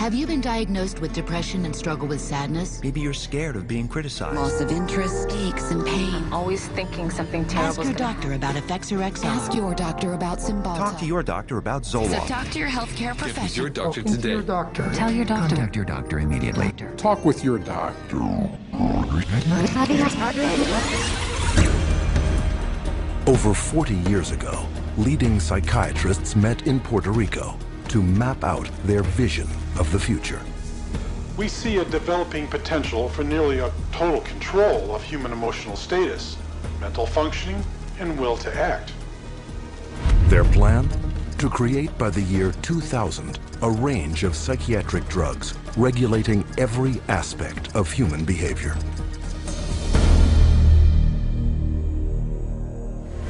Have you been diagnosed with depression and struggle with sadness? Maybe you're scared of being criticized. Loss of interest, aches and pain. Always thinking something terrible. Ask your doctor about Effexor XR. Ask your doctor about Cymbalta. Talk to your doctor about Zoloft. So talk to your healthcare professional. Get with your doctor Talk today. Your doctor. Tell your doctor. Contact your doctor immediately. Talk with your doctor. Over 40 years ago, leading psychiatrists met in Puerto Rico to map out their vision of the future. We see a developing potential for nearly a total control of human emotional status, mental functioning, and will to act. Their plan? To create by the year 2000 a range of psychiatric drugs regulating every aspect of human behavior.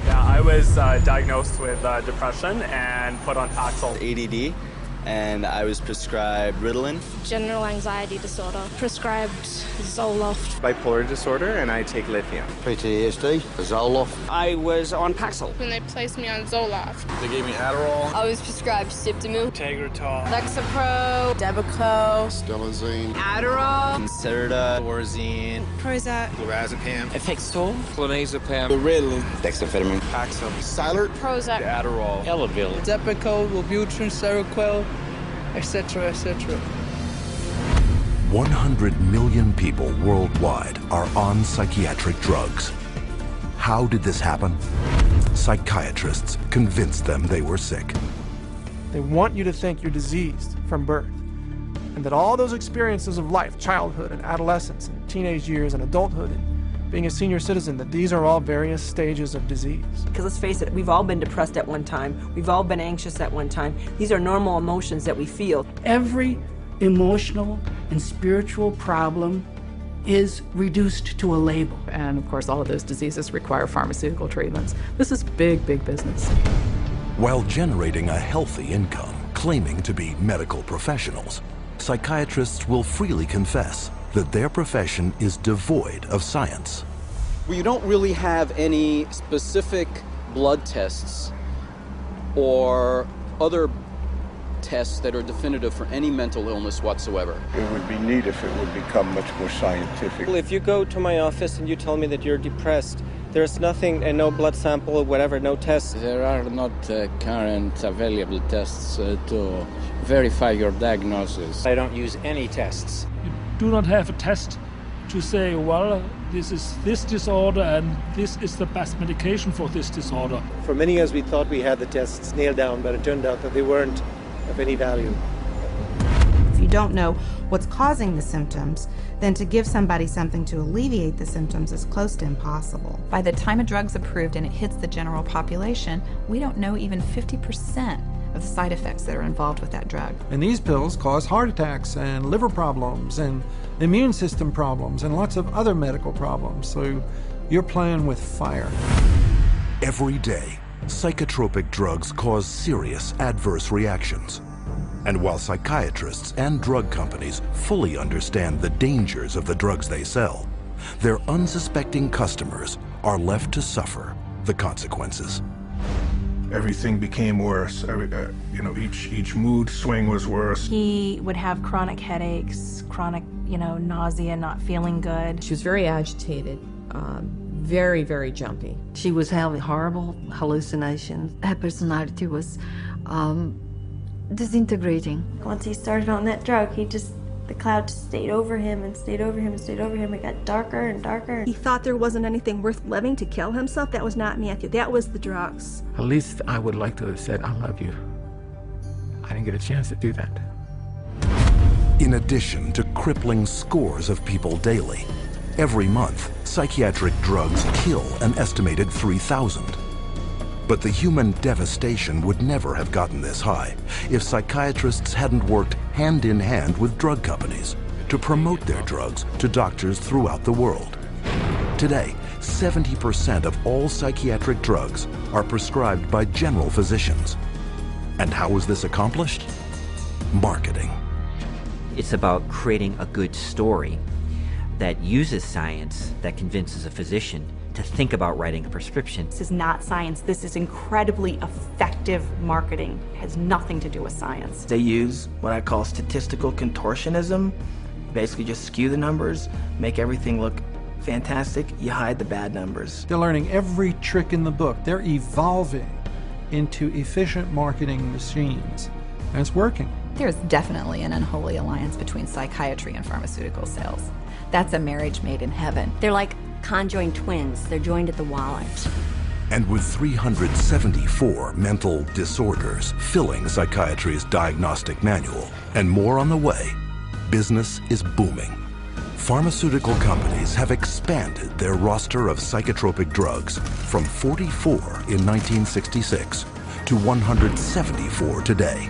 Yeah, I was diagnosed with depression and put on Paxil. ADD, and I was prescribed Ritalin. General anxiety disorder, prescribed Zoloft. Bipolar disorder, and I take lithium. PTSD, Zoloft. I was on Paxil. When they placed me on Zoloft. They gave me Adderall. I was prescribed Siptamil, Tegretol, Lexapro, Depakote, Stelazine, Adderall, Concerta, Orazine, Prozac, Lorazepam, Effexor, clonazepam, Ritalin, dexamphetamine, Paxil, Silert, Prozac, Adderall, Elavil, Depakote, Wellbutrin, Seroquil, etc., etc. 100 million people worldwide are on psychiatric drugs. How did this happen? Psychiatrists convinced them they were sick. They want you to think you're diseased from birth, and that all those experiences of life, childhood and adolescence and teenage years and adulthood and being a senior citizen, that these are all various stages of disease. Because let's face it, we've all been depressed at one time. We've all been anxious at one time. These are normal emotions that we feel. Every emotional and spiritual problem is reduced to a label. And of course, all of those diseases require pharmaceutical treatments. This is big, big business. While generating a healthy income, claiming to be medical professionals, psychiatrists will freely confess that their profession is devoid of science. We don't really have any specific blood tests or other tests that are definitive for any mental illness whatsoever. It would be neat if it would become much more scientific. Well, if you go to my office and you tell me that you're depressed, there's nothing, no blood sample or whatever, no tests. There are not current available tests to verify your diagnosis. I don't use any tests. You do not have a test to say, well, this is this disorder and this is the best medication for this disorder. For many years we thought we had the tests nailed down, but it turned out that they weren't of any value. If you don't know what's causing the symptoms, then to give somebody something to alleviate the symptoms is close to impossible. By the time a drug's approved and it hits the general population, we don't know even 50% of the side effects that are involved with that drug. And these pills cause heart attacks and liver problems and immune system problems and lots of other medical problems. So you're playing with fire. Every day, psychotropic drugs cause serious adverse reactions. And while psychiatrists and drug companies fully understand the dangers of the drugs they sell, their unsuspecting customers are left to suffer the consequences. Everything became worse. Each mood swing was worse. He would have chronic headaches, chronic, nausea, not feeling good. She was very agitated. Very, very jumpy. She was having horrible hallucinations. Her personality was disintegrating. Once he started on that drug, the cloud just stayed over him and stayed over him and stayed over him. It got darker and darker. He thought there wasn't anything worth living to kill himself. That was not Matthew. That was the drugs. At least I would like to have said, I love you. I didn't get a chance to do that. In addition to crippling scores of people daily, every month, psychiatric drugs kill an estimated 3,000. But the human devastation would never have gotten this high if psychiatrists hadn't worked hand in hand with drug companies to promote their drugs to doctors throughout the world. Today, 70% of all psychiatric drugs are prescribed by general physicians. And how was this accomplished? Marketing. It's about creating a good story that uses science, that convinces a physician to think about writing a prescription. This is not science. This is incredibly effective marketing. It has nothing to do with science. They use what I call statistical contortionism. Basically just skew the numbers, make everything look fantastic, you hide the bad numbers. They're learning every trick in the book. They're evolving into efficient marketing machines, and it's working. There's definitely an unholy alliance between psychiatry and pharmaceutical sales. That's a marriage made in heaven. They're like conjoined twins. They're joined at the wallet. And with 374 mental disorders filling psychiatry's diagnostic manual, and more on the way, business is booming. Pharmaceutical companies have expanded their roster of psychotropic drugs from 44 in 1966 to 174 today.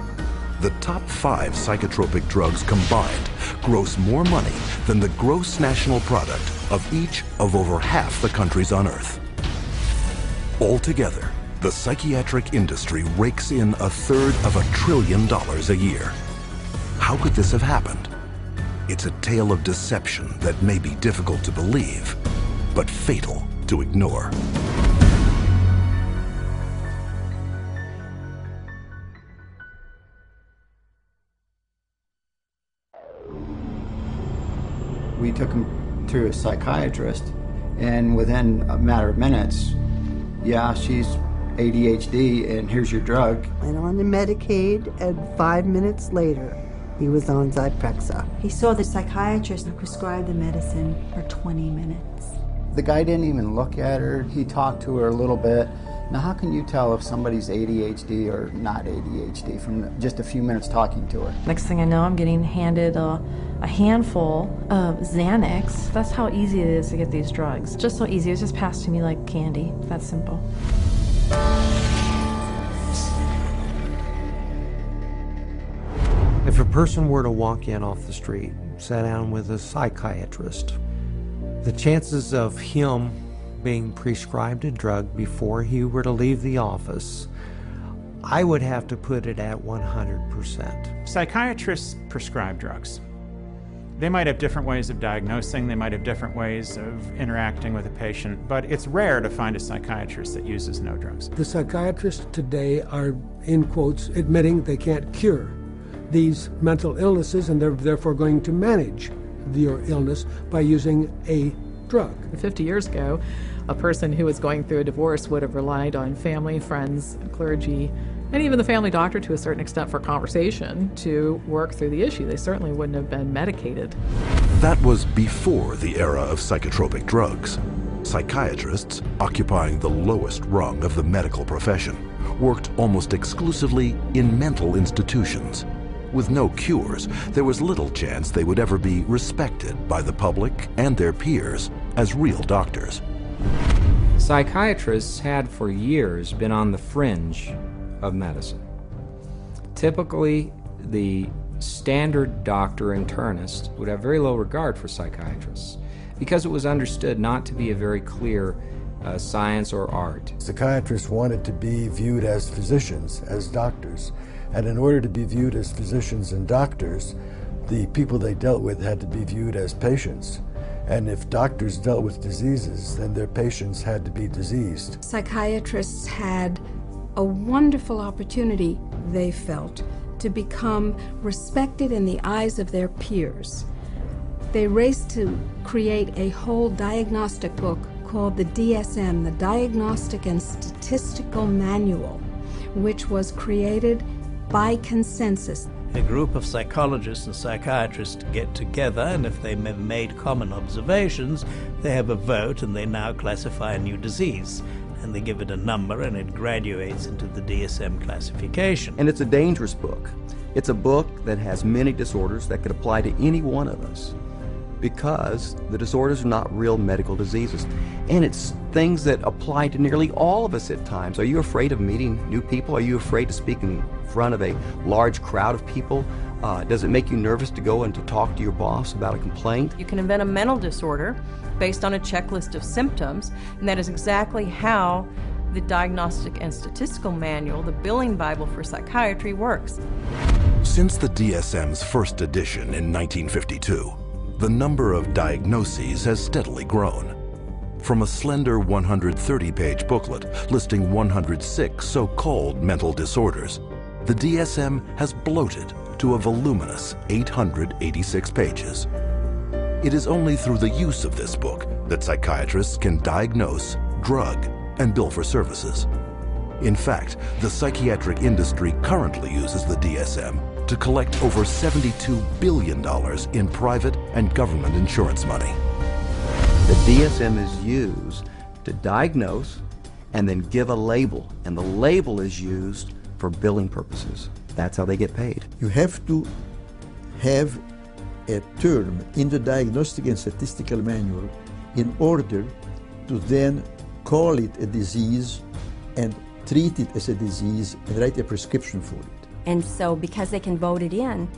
The top 5 psychotropic drugs combined gross more money than the gross national product of each of over half the countries on Earth. Altogether, the psychiatric industry rakes in $1/3 of $1 trillion a year. How could this have happened? It's a tale of deception that may be difficult to believe, but fatal to ignore. We took him to a psychiatrist, and within a matter of minutes, yeah, she's ADHD, and here's your drug. Went on the Medicaid, and 5 minutes later, he was on Zyprexa. He saw the psychiatrist and prescribed the medicine for 20 minutes. The guy didn't even look at her. He talked to her a little bit. Now, how can you tell if somebody's ADHD or not ADHD from just a few minutes talking to her? Next thing I know, I'm getting handed a handful of Xanax. That's how easy it is to get these drugs. Just so easy. It was just passed to me like candy. That's simple. If a person were to walk in off the street, sit down with a psychiatrist, the chances of him being prescribed a drug before he were to leave the office, I would have to put it at 100%. Psychiatrists prescribe drugs. They might have different ways of diagnosing, they might have different ways of interacting with a patient, but it's rare to find a psychiatrist that uses no drugs. The psychiatrists today are, in quotes, admitting they can't cure these mental illnesses, and they're therefore going to manage your illness by using a drug. 50 years ago, a person who was going through a divorce would have relied on family, friends, clergy, and even the family doctor to a certain extent for conversation to work through the issue. They certainly wouldn't have been medicated. That was before the era of psychotropic drugs. Psychiatrists, occupying the lowest rung of the medical profession, worked almost exclusively in mental institutions. With no cures, there was little chance they would ever be respected by the public and their peers as real doctors. Psychiatrists had for years been on the fringe of medicine. Typically, the standard doctor internist would have very low regard for psychiatrists because it was understood not to be a very clear science or art. Psychiatrists wanted to be viewed as physicians, as doctors. And in order to be viewed as physicians and doctors, the people they dealt with had to be viewed as patients. And if doctors dealt with diseases, then their patients had to be diseased. Psychiatrists had a wonderful opportunity, they felt, to become respected in the eyes of their peers. They raced to create a whole diagnostic book called the DSM, the Diagnostic and Statistical Manual, which was created by consensus. A group of psychologists and psychiatrists get together, and if they have made common observations, they have a vote and they now classify a new disease. And they give it a number and it graduates into the DSM classification. And it's a dangerous book. It's a book that has many disorders that could apply to any one of us, because the disorders are not real medical diseases. And it's things that apply to nearly all of us at times. Are you afraid of meeting new people? Are you afraid to speak in front of a large crowd of people? Does it make you nervous to go and to talk to your boss about a complaint? You can invent a mental disorder based on a checklist of symptoms, and that is exactly how the Diagnostic and Statistical Manual, the billing Bible for psychiatry, works. Since the DSM's first edition in 1952, the number of diagnoses has steadily grown. from a slender 130-page booklet listing 106 so-called mental disorders, the DSM has bloated to a voluminous 886 pages. It is only through the use of this book that psychiatrists can diagnose, drug, and bill for services. In fact, the psychiatric industry currently uses the DSM to collect over $72 billion in private and government insurance money. The DSM is used to diagnose and then give a label, and the label is used for billing purposes. That's how they get paid. You have to have a term in the Diagnostic and Statistical Manual in order to then call it a disease and treat it as a disease and write a prescription for it. And so because they can vote it in,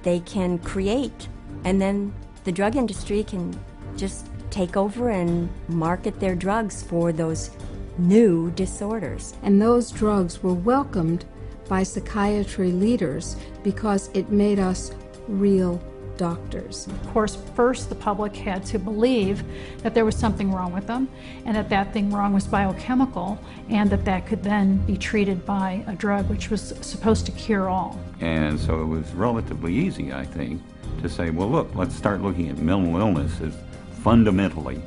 they can create, and then the drug industry can just take over and market their drugs for those new disorders. And those drugs were welcomed by psychiatry leaders because it made us real doctors. Of course, first the public had to believe that there was something wrong with them, and that that thing wrong was biochemical, and that that could then be treated by a drug which was supposed to cure all. And so it was relatively easy, I think, to say, well, look, let's start looking at mental illness as fundamentally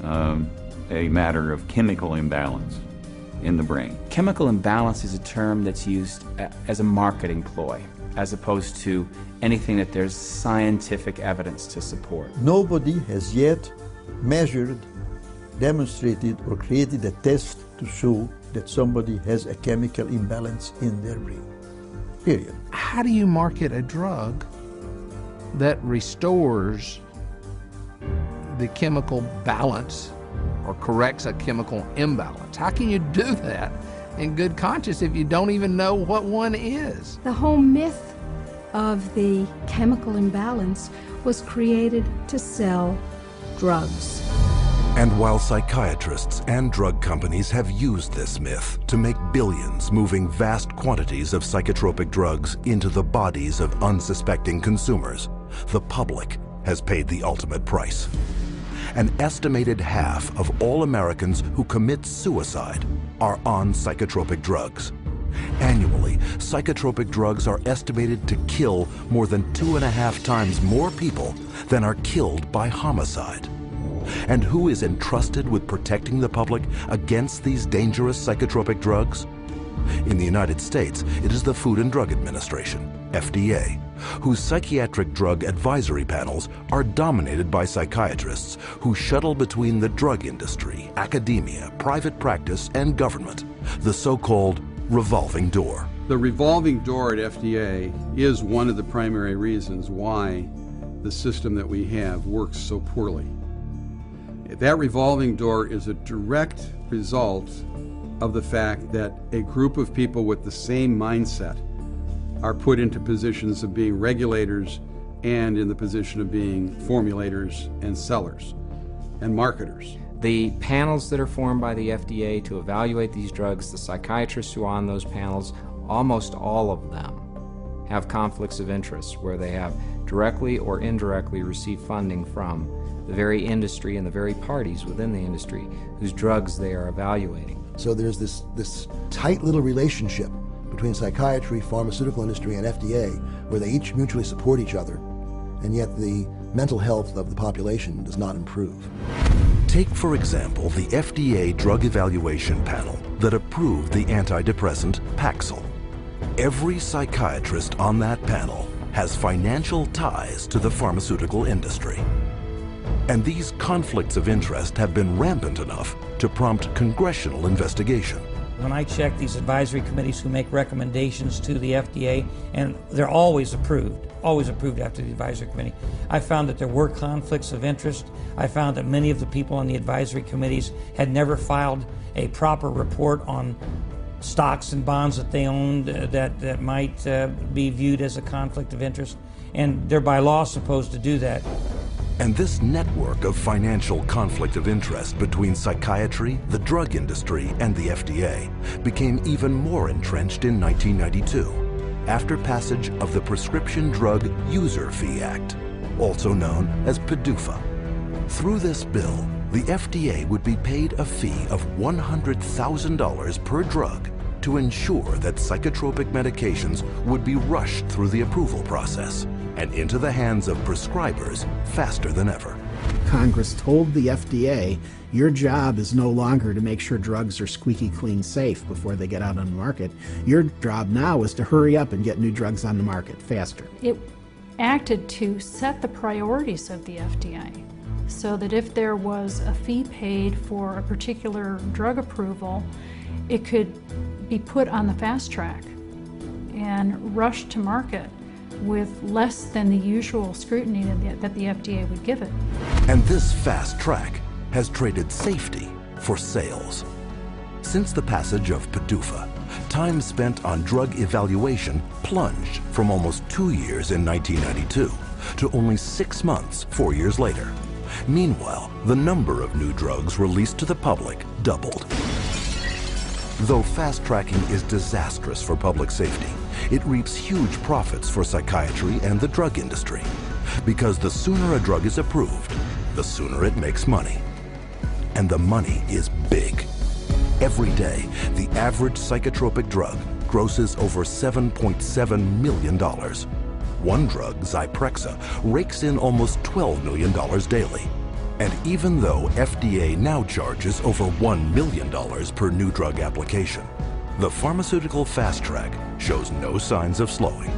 a matter of chemical imbalance in the brain. Chemical imbalance is a term that's used as a marketing ploy, as opposed to anything that there's scientific evidence to support. Nobody has yet measured, demonstrated, or created a test to show that somebody has a chemical imbalance in their brain. Period. How do you market a drug that restores the chemical balance or corrects a chemical imbalance? How can you do that in good conscience if you don't even know what one is? The whole myth of the chemical imbalance was created to sell drugs. And while psychiatrists and drug companies have used this myth to make billions moving vast quantities of psychotropic drugs into the bodies of unsuspecting consumers, the public has paid the ultimate price. An estimated half of all Americans who commit suicide are on psychotropic drugs. Annually, psychotropic drugs are estimated to kill more than 2.5 times more people than are killed by homicide. And who is entrusted with protecting the public against these dangerous psychotropic drugs? In the United States, it is the Food and Drug Administration, FDA, whose psychiatric drug advisory panels are dominated by psychiatrists who shuttle between the drug industry, academia, private practice, and government, the so-called revolving door. The revolving door at FDA is one of the primary reasons why the system that we have works so poorly. That revolving door is a direct result of the fact that a group of people with the same mindset are put into positions of being regulators and in the position of being formulators and sellers and marketers. The panels that are formed by the FDA to evaluate these drugs, the psychiatrists who are on those panels, almost all of them have conflicts of interest where they have directly or indirectly received funding from the very industry and the very parties within the industry whose drugs they are evaluating. So there's this tight little relationship between psychiatry, pharmaceutical industry, and FDA where they each mutually support each other, and yet the mental health of the population does not improve. Take, for example, the FDA Drug Evaluation Panel that approved the antidepressant Paxil. Every psychiatrist on that panel has financial ties to the pharmaceutical industry. And these conflicts of interest have been rampant enough to prompt congressional investigation. When I check these advisory committees who make recommendations to the FDA, and they're always approved after the advisory committee, I found that there were conflicts of interest. I found that many of the people on the advisory committees had never filed a proper report on stocks and bonds that they owned that might be viewed as a conflict of interest, and they're by law supposed to do that. And this network of financial conflict of interest between psychiatry, the drug industry, and the FDA became even more entrenched in 1992, after passage of the Prescription Drug User Fee Act, also known as PDUFA. Through this bill, the FDA would be paid a fee of $100,000 per drug to ensure that psychotropic medications would be rushed through the approval process and into the hands of prescribers faster than ever. Congress told the FDA, your job is no longer to make sure drugs are squeaky clean safe before they get out on the market. Your job now is to hurry up and get new drugs on the market faster. It acted to set the priorities of the FDA so that if there was a fee paid for a particular drug approval, it could be put on the fast track and rushed to market with less than the usual scrutiny that the FDA would give it. And this fast track has traded safety for sales. Since the passage of PDUFA, time spent on drug evaluation plunged from almost 2 years in 1992 to only 6 months 4 years later. Meanwhile, the number of new drugs released to the public doubled. Though fast-tracking is disastrous for public safety, it reaps huge profits for psychiatry and the drug industry. Because the sooner a drug is approved, the sooner it makes money. And the money is big. Every day, the average psychotropic drug grosses over $7.7 million. One drug, Zyprexa, rakes in almost $12 million daily. And even though FDA now charges over $1 million per new drug application, the pharmaceutical fast track shows no signs of slowing.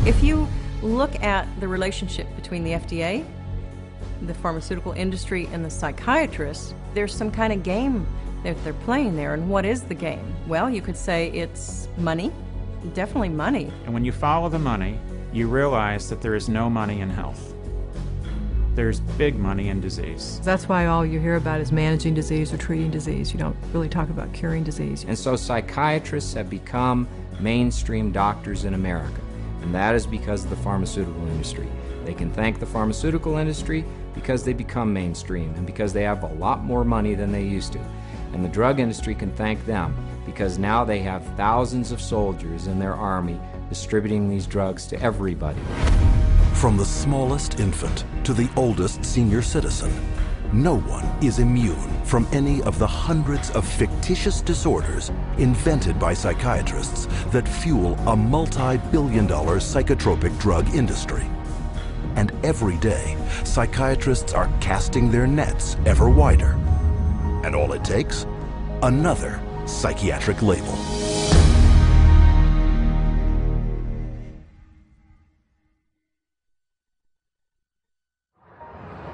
If you look at the relationship between the FDA, the pharmaceutical industry, and the psychiatrists, there's some kind of game that they're playing there. And what is the game? Well, you could say it's money, definitely money. And when you follow the money, you realize that there is no money in health. There's big money in disease. That's why all you hear about is managing disease or treating disease. You don't really talk about curing disease. And so psychiatrists have become mainstream doctors in America. And that is because of the pharmaceutical industry. They can thank the pharmaceutical industry because they become mainstream and because they have a lot more money than they used to. And the drug industry can thank them because now they have thousands of soldiers in their army distributing these drugs to everybody. From the smallest infant to the oldest senior citizen, no one is immune from any of the hundreds of fictitious disorders invented by psychiatrists that fuel a multi-billion-dollar psychotropic drug industry. And every day, psychiatrists are casting their nets ever wider. And all it takes? Another psychiatric label.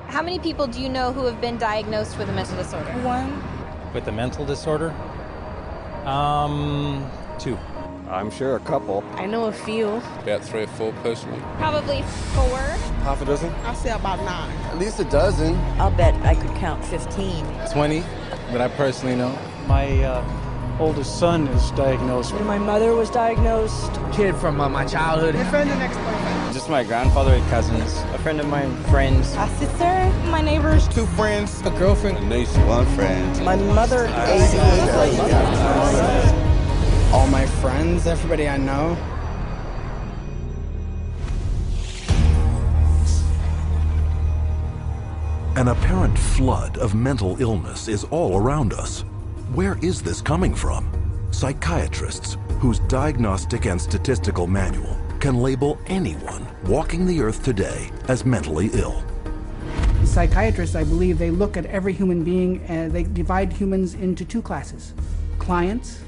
How many people do you know who have been diagnosed with a mental disorder? One. With a mental disorder? 2. I'm sure a couple. I know a few. About 3 or 4 personally. Probably 4. Half a dozen? I'll say about 9. At least a dozen. I'll bet I could count 15. 20 that I personally know. My oldest son is diagnosed. My mother was diagnosed. Kid from my childhood. My friend and ex-boyfriend. Just my grandfather and cousins. A friend of mine, friends. A sister, my neighbors. 2 friends. A girlfriend. A niece. 1 friend. My mother. All my friends, everybody I know. An apparent flood of mental illness is all around us. Where is this coming from? Psychiatrists, whose diagnostic and statistical manual can label anyone walking the earth today as mentally ill. Psychiatrists, I believe, they look at every human being and they divide humans into 2 classes, clients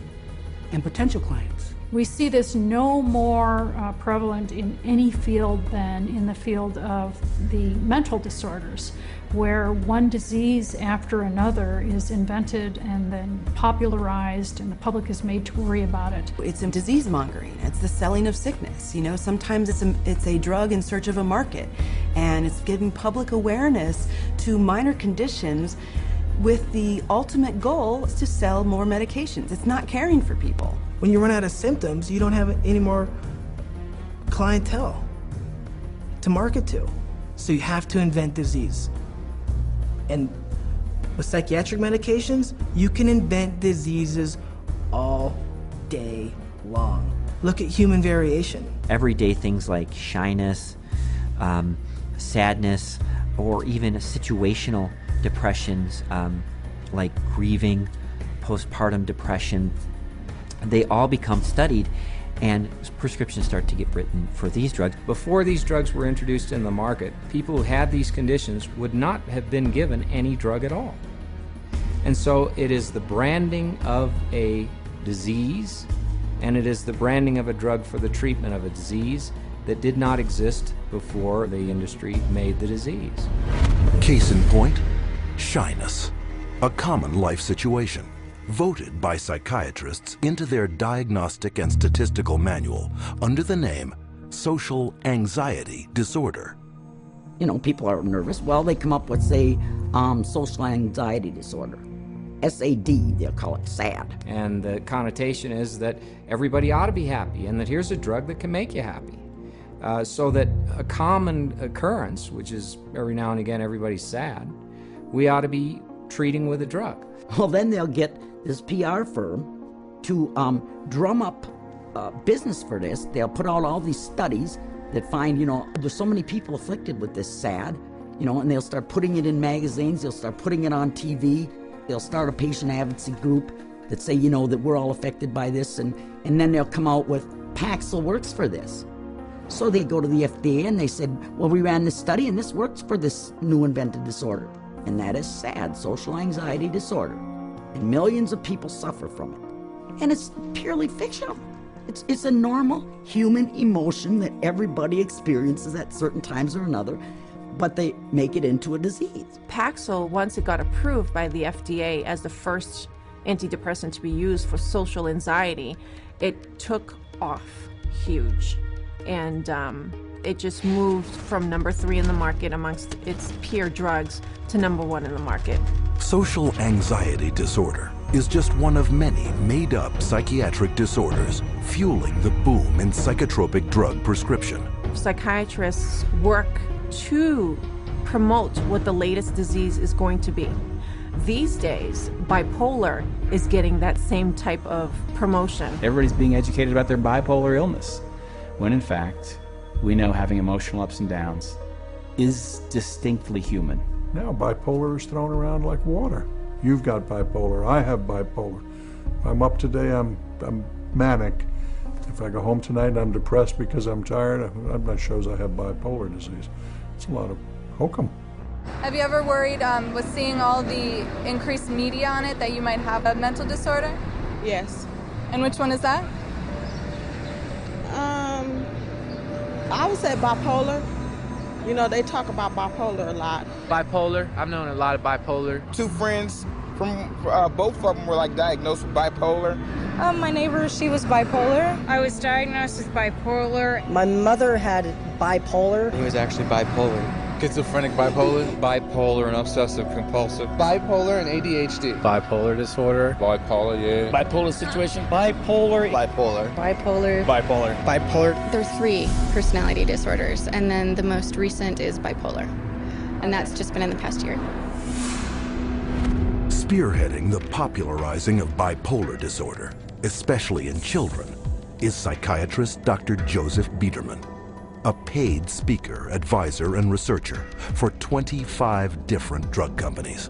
and potential clients. We see this no more prevalent in any field than in the field of the mental disorders, where one disease after another is invented and then popularized and the public is made to worry about it. It's a disease mongering. It's the selling of sickness. You know, sometimes it's a drug in search of a market, and it's giving public awareness to minor conditions with the ultimate goal is to sell more medications. It's not caring for people. When you run out of symptoms, you don't have any more clientele to market to. So you have to invent disease. And with psychiatric medications, you can invent diseases all day long. Look at human variation. Everyday things like shyness, sadness, or even situational depressions like grieving, postpartum depression, they all become studied, and prescriptions start to get written for these drugs. Before these drugs were introduced in the market, people who had these conditions would not have been given any drug at all. And so it is the branding of a disease, and it is the branding of a drug for the treatment of a disease that did not exist before the industry made the disease. Case in point, shyness, a common life situation, voted by psychiatrists into their diagnostic and statistical manual under the name social anxiety disorder. You know, people are nervous. Well, they come up with, say, social anxiety disorder. SAD, they'll call it SAD. And the connotation is that everybody ought to be happy, and that here's a drug that can make you happy. So that a common occurrence, which is every now and again everybody's sad, we ought to be treating with a drug. Well, then they'll get this PR firm to drum up business for this. They'll put out all these studies that find, you know, there's so many people afflicted with this SAD, you know, and they'll start putting it in magazines, they'll start putting it on TV, they'll start a patient advocacy group that say, you know, that we're all affected by this, and then they'll come out with Paxil works for this. So they go to the FDA and they said, well, we ran this study and this works for this new invented disorder. And that is SAD, social anxiety disorder. And millions of people suffer from it. And it's purely fictional. It's a normal human emotion that everybody experiences at certain times or another, but they make it into a disease. Paxil, once it got approved by the FDA as the first antidepressant to be used for social anxiety, it took off huge. And it just moved from number 3 in the market amongst its peer drugs to number 1 in the market. Social anxiety disorder is just one of many made-up psychiatric disorders fueling the boom in psychotropic drug prescription. Psychiatrists work to promote what the latest disease is going to be. These days, bipolar is getting that same type of promotion. Everybody's being educated about their bipolar illness, when in fact, we know having emotional ups and downs is distinctly human. Now bipolar is thrown around like water. You've got bipolar, I have bipolar. If I'm up today, I'm manic. If I go home tonight and I'm depressed because I'm tired, that shows I have bipolar disease. It's a lot of hokum. Have you ever worried with seeing all the increased media on it that you might have a mental disorder? Yes. And which one is that? I would say bipolar. You know, they talk about bipolar a lot. Bipolar. I've known a lot of bipolar. 2 friends from both of them were like diagnosed with bipolar. My neighbor, she was bipolar. I was diagnosed with bipolar. My mother had bipolar. He was actually bipolar. Schizophrenic bipolar. Bipolar and obsessive compulsive. Bipolar and ADHD. Bipolar disorder. Bipolar, yeah. Bipolar situation. Bipolar. Bipolar. Bipolar. Bipolar. Bipolar. There are 3 personality disorders, and then the most recent is bipolar. And that's just been in the past year. Spearheading the popularizing of bipolar disorder, especially in children, is psychiatrist Dr. Joseph Biederman, a paid speaker, advisor, and researcher for 25 different drug companies.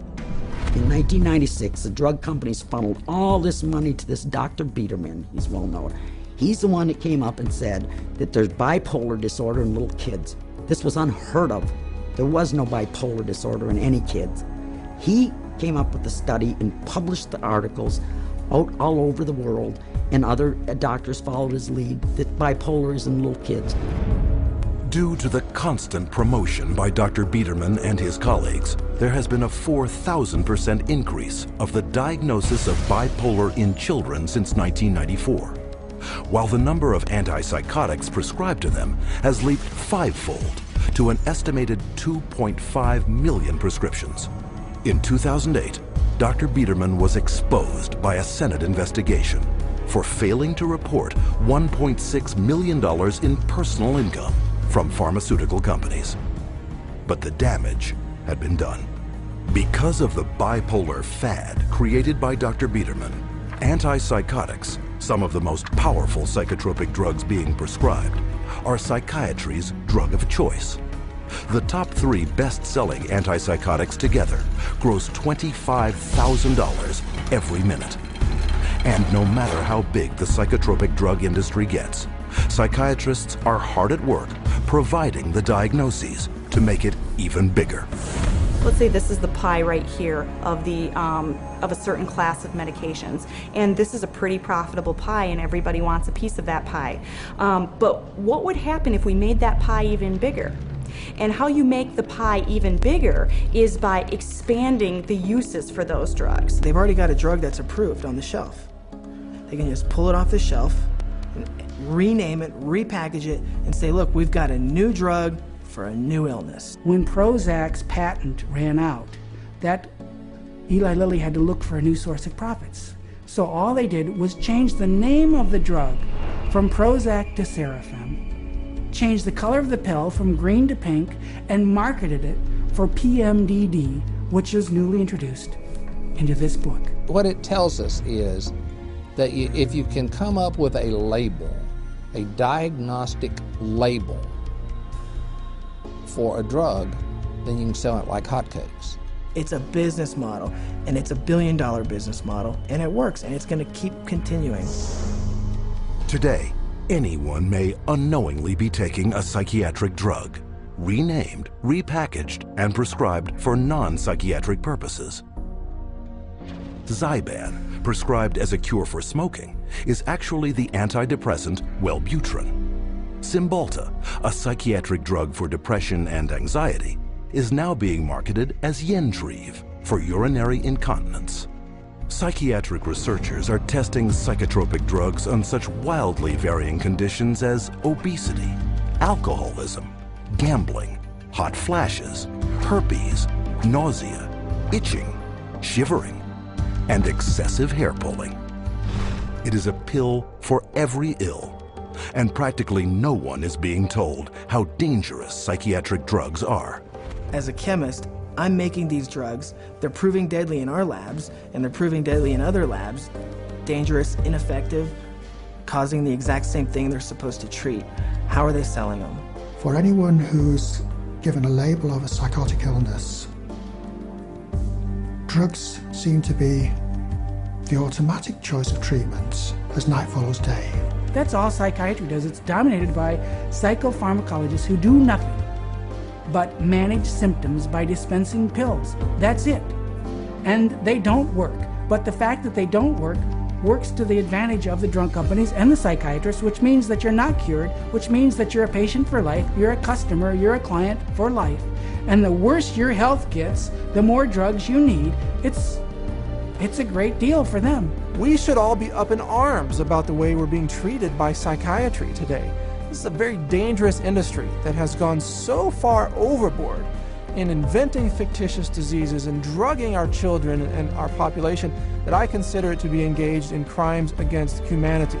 In 1996, the drug companies funneled all this money to this Dr. Biederman. He's well known. He's the one that came up and said that there's bipolar disorder in little kids. This was unheard of. There was no bipolar disorder in any kids. He came up with the study and published the articles out all over the world, and other doctors followed his lead that bipolar is in little kids. Due to the constant promotion by Dr. Biederman and his colleagues, there has been a 4,000% increase of the diagnosis of bipolar in children since 1994, while the number of antipsychotics prescribed to them has leaped 5-fold to an estimated 2.5 million prescriptions. In 2008, Dr. Biederman was exposed by a Senate investigation for failing to report $1.6 million in personal income from pharmaceutical companies. But the damage had been done. Because of the bipolar fad created by Dr. Biederman, antipsychotics, some of the most powerful psychotropic drugs being prescribed, are psychiatry's drug of choice. The top 3 best-selling antipsychotics together gross $25,000 every minute. And no matter how big the psychotropic drug industry gets, psychiatrists are hard at work providing the diagnoses to make it even bigger. Let's say this is the pie right here of a certain class of medications, and this is a pretty profitable pie and everybody wants a piece of that pie. But what would happen if we made that pie even bigger? And how you make the pie even bigger is by expanding the uses for those drugs. They've already got a drug that's approved on the shelf. They can just pull it off the shelf, rename it, repackage it, and say, look, we've got a new drug for a new illness. When Prozac's patent ran out, that Eli Lilly had to look for a new source of profits. So all they did was change the name of the drug from Prozac to Serafem, changed the color of the pill from green to pink, and marketed it for PMDD, which is newly introduced into this book. What it tells us is that if you can come up with a label, a diagnostic label for a drug, then you can sell it like hotcakes. It's a business model, and it's a billion-dollar business model, and it works, and it's going to keep continuing. Today, anyone may unknowingly be taking a psychiatric drug, renamed, repackaged, and prescribed for non-psychiatric purposes. Zyban, prescribed as a cure for smoking, is actually the antidepressant Wellbutrin. Cymbalta, a psychiatric drug for depression and anxiety, is now being marketed as Yentrive for urinary incontinence. Psychiatric researchers are testing psychotropic drugs on such wildly varying conditions as obesity, alcoholism, gambling, hot flashes, herpes, nausea, itching, shivering, and excessive hair pulling. It is a pill for every ill, and practically no one is being told how dangerous psychiatric drugs are. As a chemist, I'm making these drugs. They're proving deadly in our labs, and they're proving deadly in other labs. Dangerous, ineffective, causing the exact same thing they're supposed to treat. How are they selling them? For anyone who's given a label of a psychotic illness, drugs seem to be the automatic choice of treatments as night follows day. That's all psychiatry does. It's dominated by psychopharmacologists who do nothing but manage symptoms by dispensing pills. That's it. And they don't work. But the fact that they don't work works to the advantage of the drug companies and the psychiatrists, which means that you're not cured, which means that you're a patient for life, you're a customer, you're a client for life. And the worse your health gets, the more drugs you need. It's a great deal for them. We should all be up in arms about the way we're being treated by psychiatry today. This is a very dangerous industry that has gone so far overboard in inventing fictitious diseases and drugging our children and our population that I consider it to be engaged in crimes against humanity.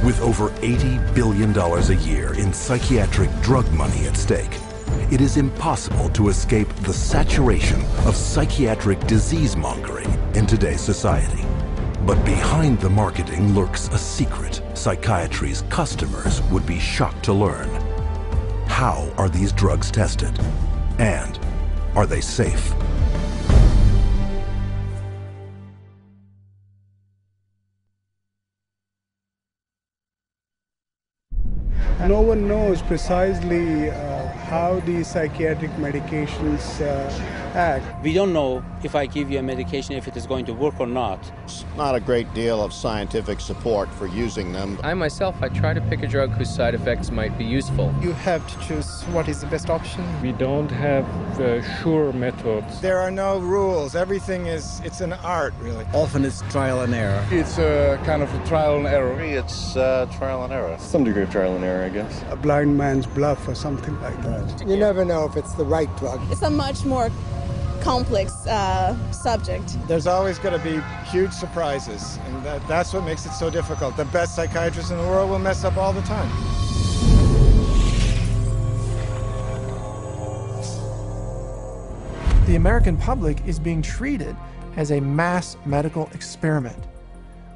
With over $80 billion a year in psychiatric drug money at stake, it is impossible to escape the saturation of psychiatric disease-mongering in today's society. But behind the marketing lurks a secret psychiatry's customers would be shocked to learn. How are these drugs tested? And are they safe? No one knows precisely how these psychiatric medications act. We don't know if I give you a medication if it is going to work or not. There's not a great deal of scientific support for using them. I myself, I try to pick a drug whose side effects might be useful. You have to choose what is the best option. We don't have sure methods. There are no rules. Everything it's an art, really. Often it's trial and error. It's a kind of a trial and error. It's trial and error. Some degree of trial and error, I guess. A blind man's bluff or something like that. You never know if it's the right drug. It's a much more complex subject. There's always going to be huge surprises, and that's what makes it so difficult. The best psychiatrists in the world will mess up all the time. The American public is being treated as a mass medical experiment.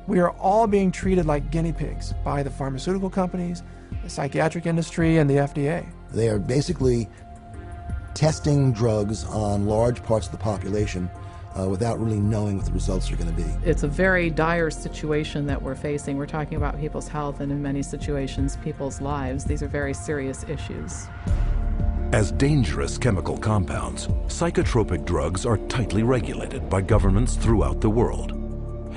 We are all being treated like guinea pigs by the pharmaceutical companies, the psychiatric industry, and the FDA. They are basically testing drugs on large parts of the population without really knowing what the results are going to be. It's a very dire situation that we're facing. We're talking about people's health and in many situations, people's lives. These are very serious issues. As dangerous chemical compounds, psychotropic drugs are tightly regulated by governments throughout the world.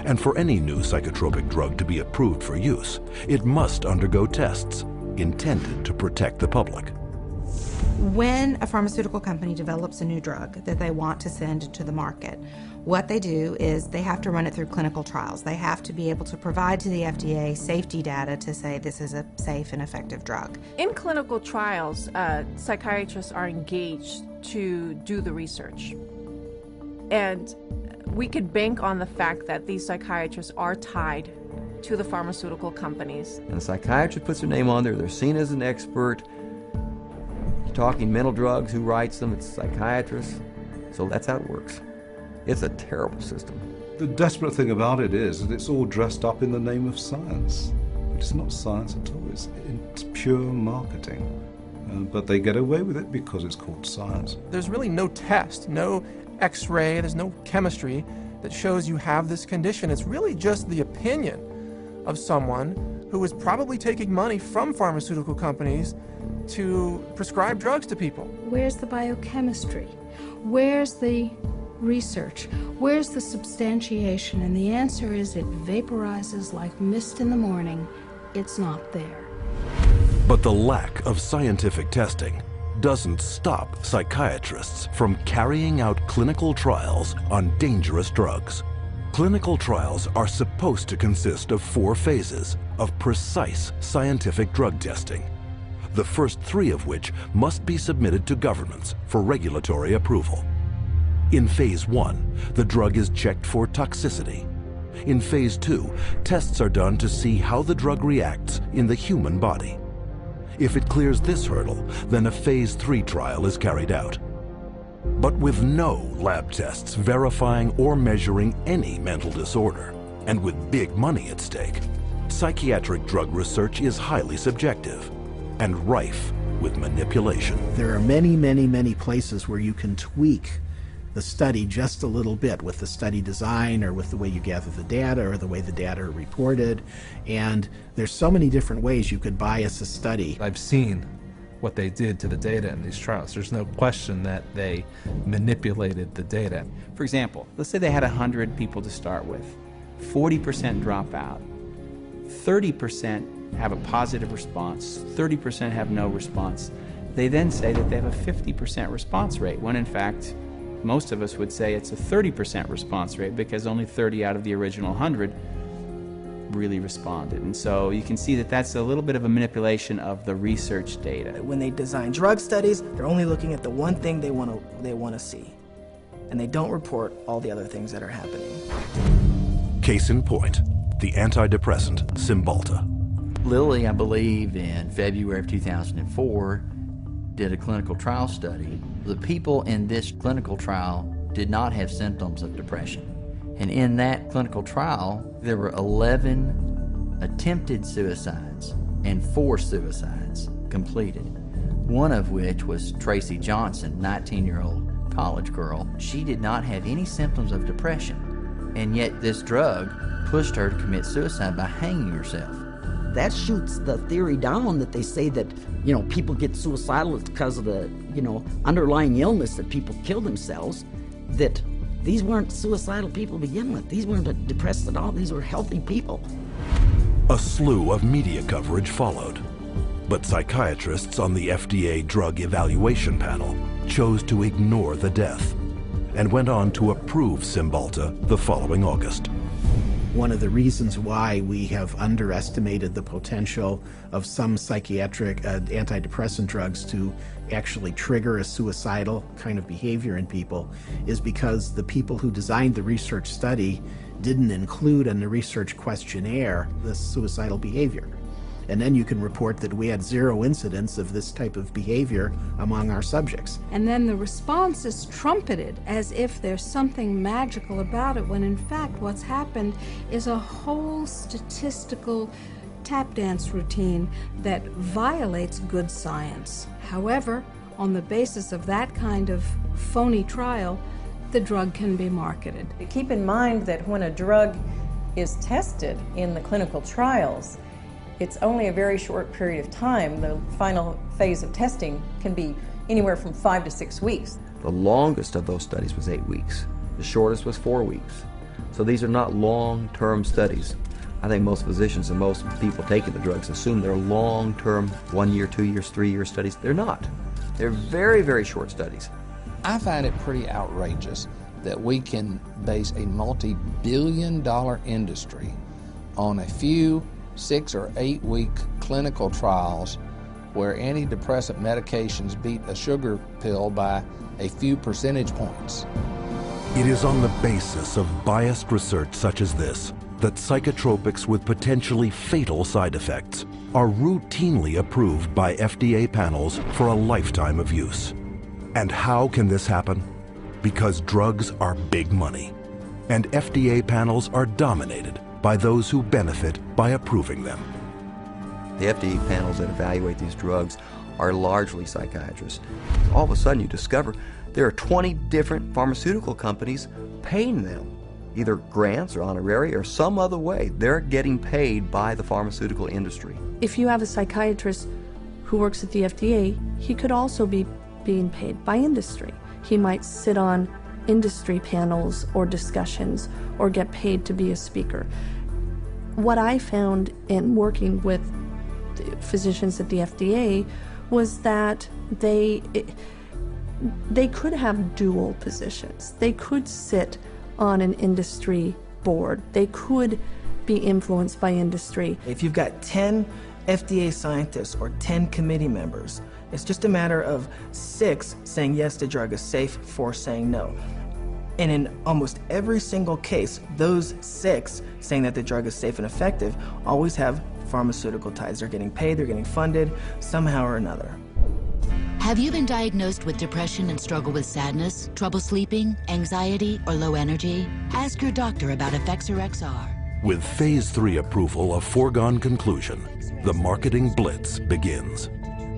And for any new psychotropic drug to be approved for use, it must undergo tests intended to protect the public. When a pharmaceutical company develops a new drug that they want to send to the market, what they do is they have to run it through clinical trials. They have to be able to provide to the FDA safety data to say this is a safe and effective drug. In clinical trials, psychiatrists are engaged to do the research. And we could bank on the fact that these psychiatrists are tied to the pharmaceutical companies. And the psychiatrist puts their name on there, they're seen as an expert. Talking mental drugs, who writes them? It's psychiatrists. So that's how it works. It's a terrible system. The desperate thing about it is that it's all dressed up in the name of science. It's not science at all, it's pure marketing. But they get away with it because it's called science. There's really no test, no x-ray, there's no chemistry that shows you have this condition. It's really just the opinion of someone who is probably taking money from pharmaceutical companies to prescribe drugs to people. Where's the biochemistry? Where's the research? Where's the substantiation? And the answer is it vaporizes like mist in the morning. It's not there. But the lack of scientific testing doesn't stop psychiatrists from carrying out clinical trials on dangerous drugs. Clinical trials are supposed to consist of 4 phases of precise scientific drug testing, the first 3 of which must be submitted to governments for regulatory approval. In Phase 1, the drug is checked for toxicity. In Phase 2, tests are done to see how the drug reacts in the human body. If it clears this hurdle, then a Phase 3 trial is carried out. But with no lab tests verifying or measuring any mental disorder, and with big money at stake, psychiatric drug research is highly subjective and rife with manipulation. There are many, many, many places where you can tweak the study just a little bit with the study design or with the way you gather the data or the way the data are reported. And there's so many different ways you could bias a study. I've seen what they did to the data in these trials. There's no question that they manipulated the data. For example, let's say they had 100 people to start with. 40% drop out. 30% have a positive response, 30% have no response. They then say that they have a 50% response rate, when in fact, most of us would say it's a 30% response rate because only 30 out of the original 100 really responded. And so you can see that that's a little bit of a manipulation of the research data. When they design drug studies, they're only looking at the one thing they want to see. And they don't report all the other things that are happening. Case in point, the antidepressant Cymbalta. Lilly, I believe, in February of 2004, did a clinical trial study. The people in this clinical trial did not have symptoms of depression. And in that clinical trial, there were 11 attempted suicides and 4 suicides completed. One of which was Tracy Johnson, 19-year-old college girl. She did not have any symptoms of depression, and yet this drug pushed her to commit suicide by hanging herself. That shoots the theory down that they say that, people get suicidal because of the, underlying illness that people kill themselves, that these weren't suicidal people to begin with. These weren't depressed at all. These were healthy people. A slew of media coverage followed, but psychiatrists on the FDA Drug Evaluation Panel chose to ignore the death and went on to approve Cymbalta the following August. One of the reasons why we have underestimated the potential of some psychiatric antidepressant drugs to actually trigger a suicidal kind of behavior in people is because the people who designed the research study didn't include in the research questionnaire this suicidal behavior. And then you can report that we had 0 incidents of this type of behavior among our subjects. And then the response is trumpeted as if there's something magical about it, when in fact what's happened is a whole statistical tap dance routine that violates good science. However, on the basis of that kind of phony trial, the drug can be marketed. Keep in mind that when a drug is tested in the clinical trials, it's only a very short period of time. The final phase of testing can be anywhere from 5 to 6 weeks. The longest of those studies was 8 weeks. The shortest was 4 weeks. So these are not long-term studies. I think most physicians and most people taking the drugs assume they're long-term, 1 year, 2 years, 3 year studies. They're not. They're very, very short studies. I find it pretty outrageous that we can base a multi-billion-dollar industry on a few 6 or 8 week clinical trials where antidepressant medications beat a sugar pill by a few percentage points. It is on the basis of biased research such as this that psychotropics with potentially fatal side effects are routinely approved by FDA panels for a lifetime of use. And how can this happen? Because drugs are big money, and FDA panels are dominated by those who benefit by approving them. The FDA panels that evaluate these drugs are largely psychiatrists. All of a sudden you discover there are 20 different pharmaceutical companies paying them, either grants or honorary or some other way. They're getting paid by the pharmaceutical industry. If you have a psychiatrist who works at the FDA, he could also be being paid by industry. He might sit on industry panels or discussions or get paid to be a speaker. What I found in working with physicians at the FDA was that they could have dual positions. They could sit on an industry board. They could be influenced by industry. If you've got 10 FDA scientists or 10 committee members, it's just a matter of 6 saying yes, the drug is safe, 4 saying no. And in almost every single case, those 6 saying that the drug is safe and effective always have pharmaceutical ties. They're getting paid, they're getting funded somehow or another. Have you been diagnosed with depression and struggle with sadness, trouble sleeping, anxiety, or low energy? Ask your doctor about Effexor XR. With Phase 3 approval a foregone conclusion, the marketing blitz begins.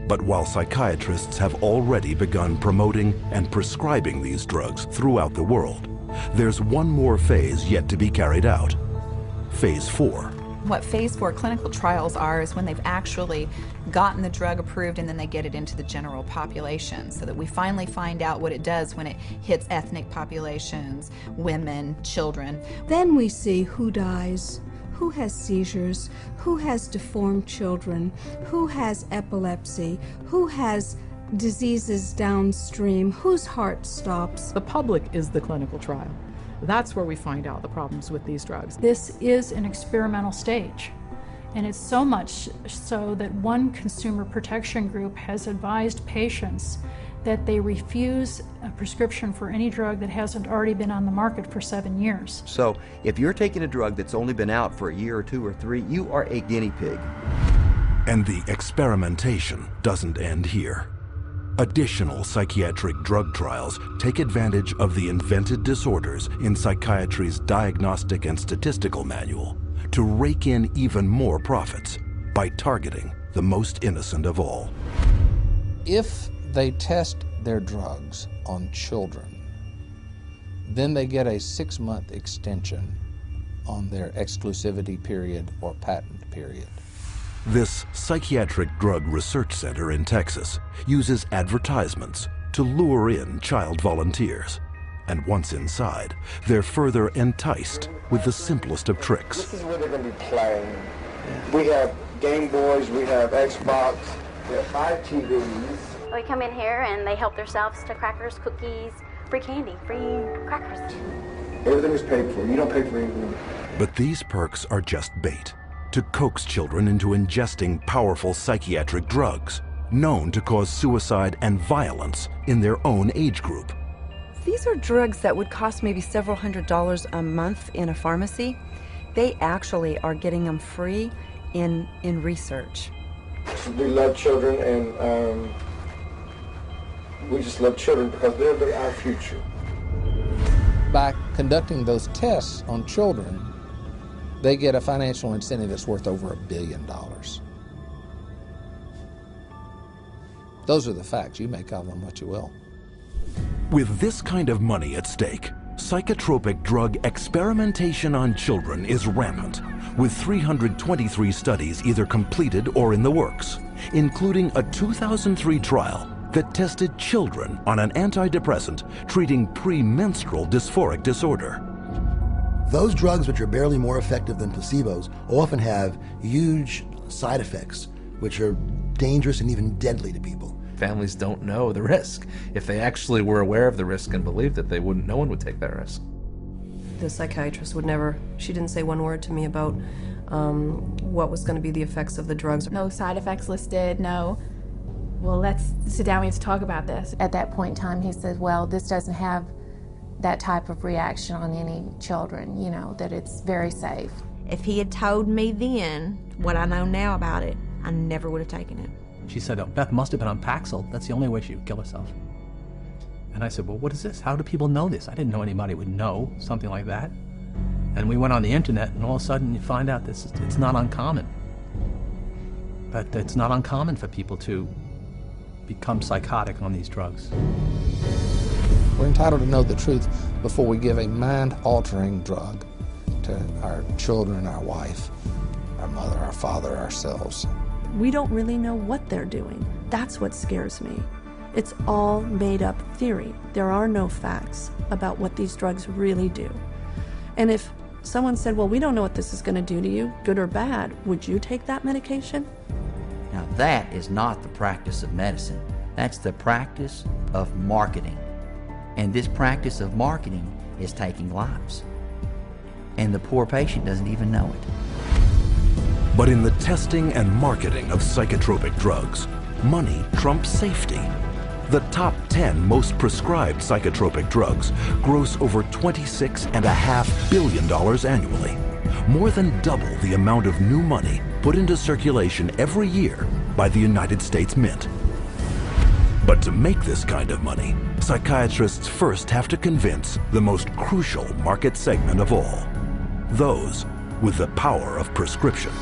But while psychiatrists have already begun promoting and prescribing these drugs throughout the world, there's one more phase yet to be carried out. Phase 4. What Phase 4 clinical trials are is when they've actually gotten the drug approved and then they get it into the general population, so that we finally find out what it does when it hits ethnic populations, women, children. Then we see who dies, who has seizures, who has deformed children, who has epilepsy, who has diseases downstream, whose heart stops. The public is the clinical trial. That's where we find out the problems with these drugs. This is an experimental stage, and it's so much so that one consumer protection group has advised patients that they refuse a prescription for any drug that hasn't already been on the market for 7 years. So if you're taking a drug that's only been out for a year or 2 or 3, you are a guinea pig. And the experimentation doesn't end here. Additional psychiatric drug trials take advantage of the invented disorders in psychiatry's Diagnostic and Statistical Manual to rake in even more profits by targeting the most innocent of all. If they test their drugs on children, then they get a 6-month extension on their exclusivity period or patent period. This psychiatric drug research center in Texas uses advertisements to lure in child volunteers. And once inside, they're further enticed with the simplest of tricks. This is where they're going to be playing. We have Game Boys, we have Xbox, we have 5 TVs. They come in here and they help themselves to crackers, cookies, free candy, free crackers. Everything is paid for. You don't pay for anything. But these perks are just bait to coax children into ingesting powerful psychiatric drugs known to cause suicide and violence in their own age group. These are drugs that would cost maybe several $100s a month in a pharmacy. They actually are getting them free in research. We love children, and we just love children because they're our future. By conducting those tests on children, they get a financial incentive that's worth over $1 billion. Those are the facts. You make of them what you will. With this kind of money at stake, psychotropic drug experimentation on children is rampant, with 323 studies either completed or in the works, including a 2003 trial that tested children on an antidepressant treating premenstrual dysphoric disorder. Those drugs, which are barely more effective than placebos, often have huge side effects, which are dangerous and even deadly to people. Families don't know the risk. If they actually were aware of the risk and believed it, no one would take that risk. The psychiatrist would never, she didn't say one word to me about what was going to be the effects of the drugs. No side effects listed, no. Well, let's sit down, we have to talk about this. At that point in time, he said, well, this doesn't have that type of reaction on any children, you know, that it's very safe. If he had told me then what I know now about it, I never would have taken it. She said, oh, Beth must have been on Paxil. That's the only way she would kill herself. And I said, well, what is this? How do people know this? I didn't know anybody would know something like that. And we went on the internet, and all of a sudden you find out this it's not uncommon. But it's not uncommon for people to become psychotic on these drugs. We're entitled to know the truth before we give a mind-altering drug to our children, our wife, our mother, our father, ourselves. We don't really know what they're doing. That's what scares me. It's all made up theory. There are no facts about what these drugs really do. And if someone said, well, we don't know what this is going to do to you, good or bad, would you take that medication? Now that is not the practice of medicine. That's the practice of marketing. And this practice of marketing is taking lives. And the poor patient doesn't even know it. But in the testing and marketing of psychotropic drugs, money trumps safety. The top 10 most prescribed psychotropic drugs gross over $26.5 billion annually, more than double the amount of new money put into circulation every year by the United States Mint. But to make this kind of money, psychiatrists first have to convince the most crucial market segment of all, those with the power of prescription.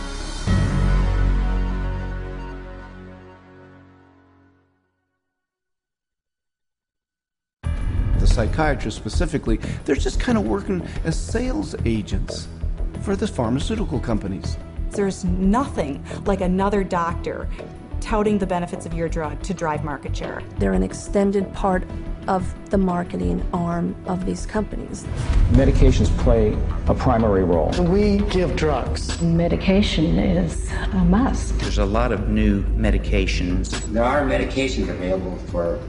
The psychiatrists specifically, they're just kind of working as sales agents for the pharmaceutical companies. There's nothing like another doctor touting the benefits of your drug to drive market share. They're an extended part of the marketing arm of these companies. Medications play a primary role. We give drugs. Medication is a must. There's a lot of new medications. There are medications available for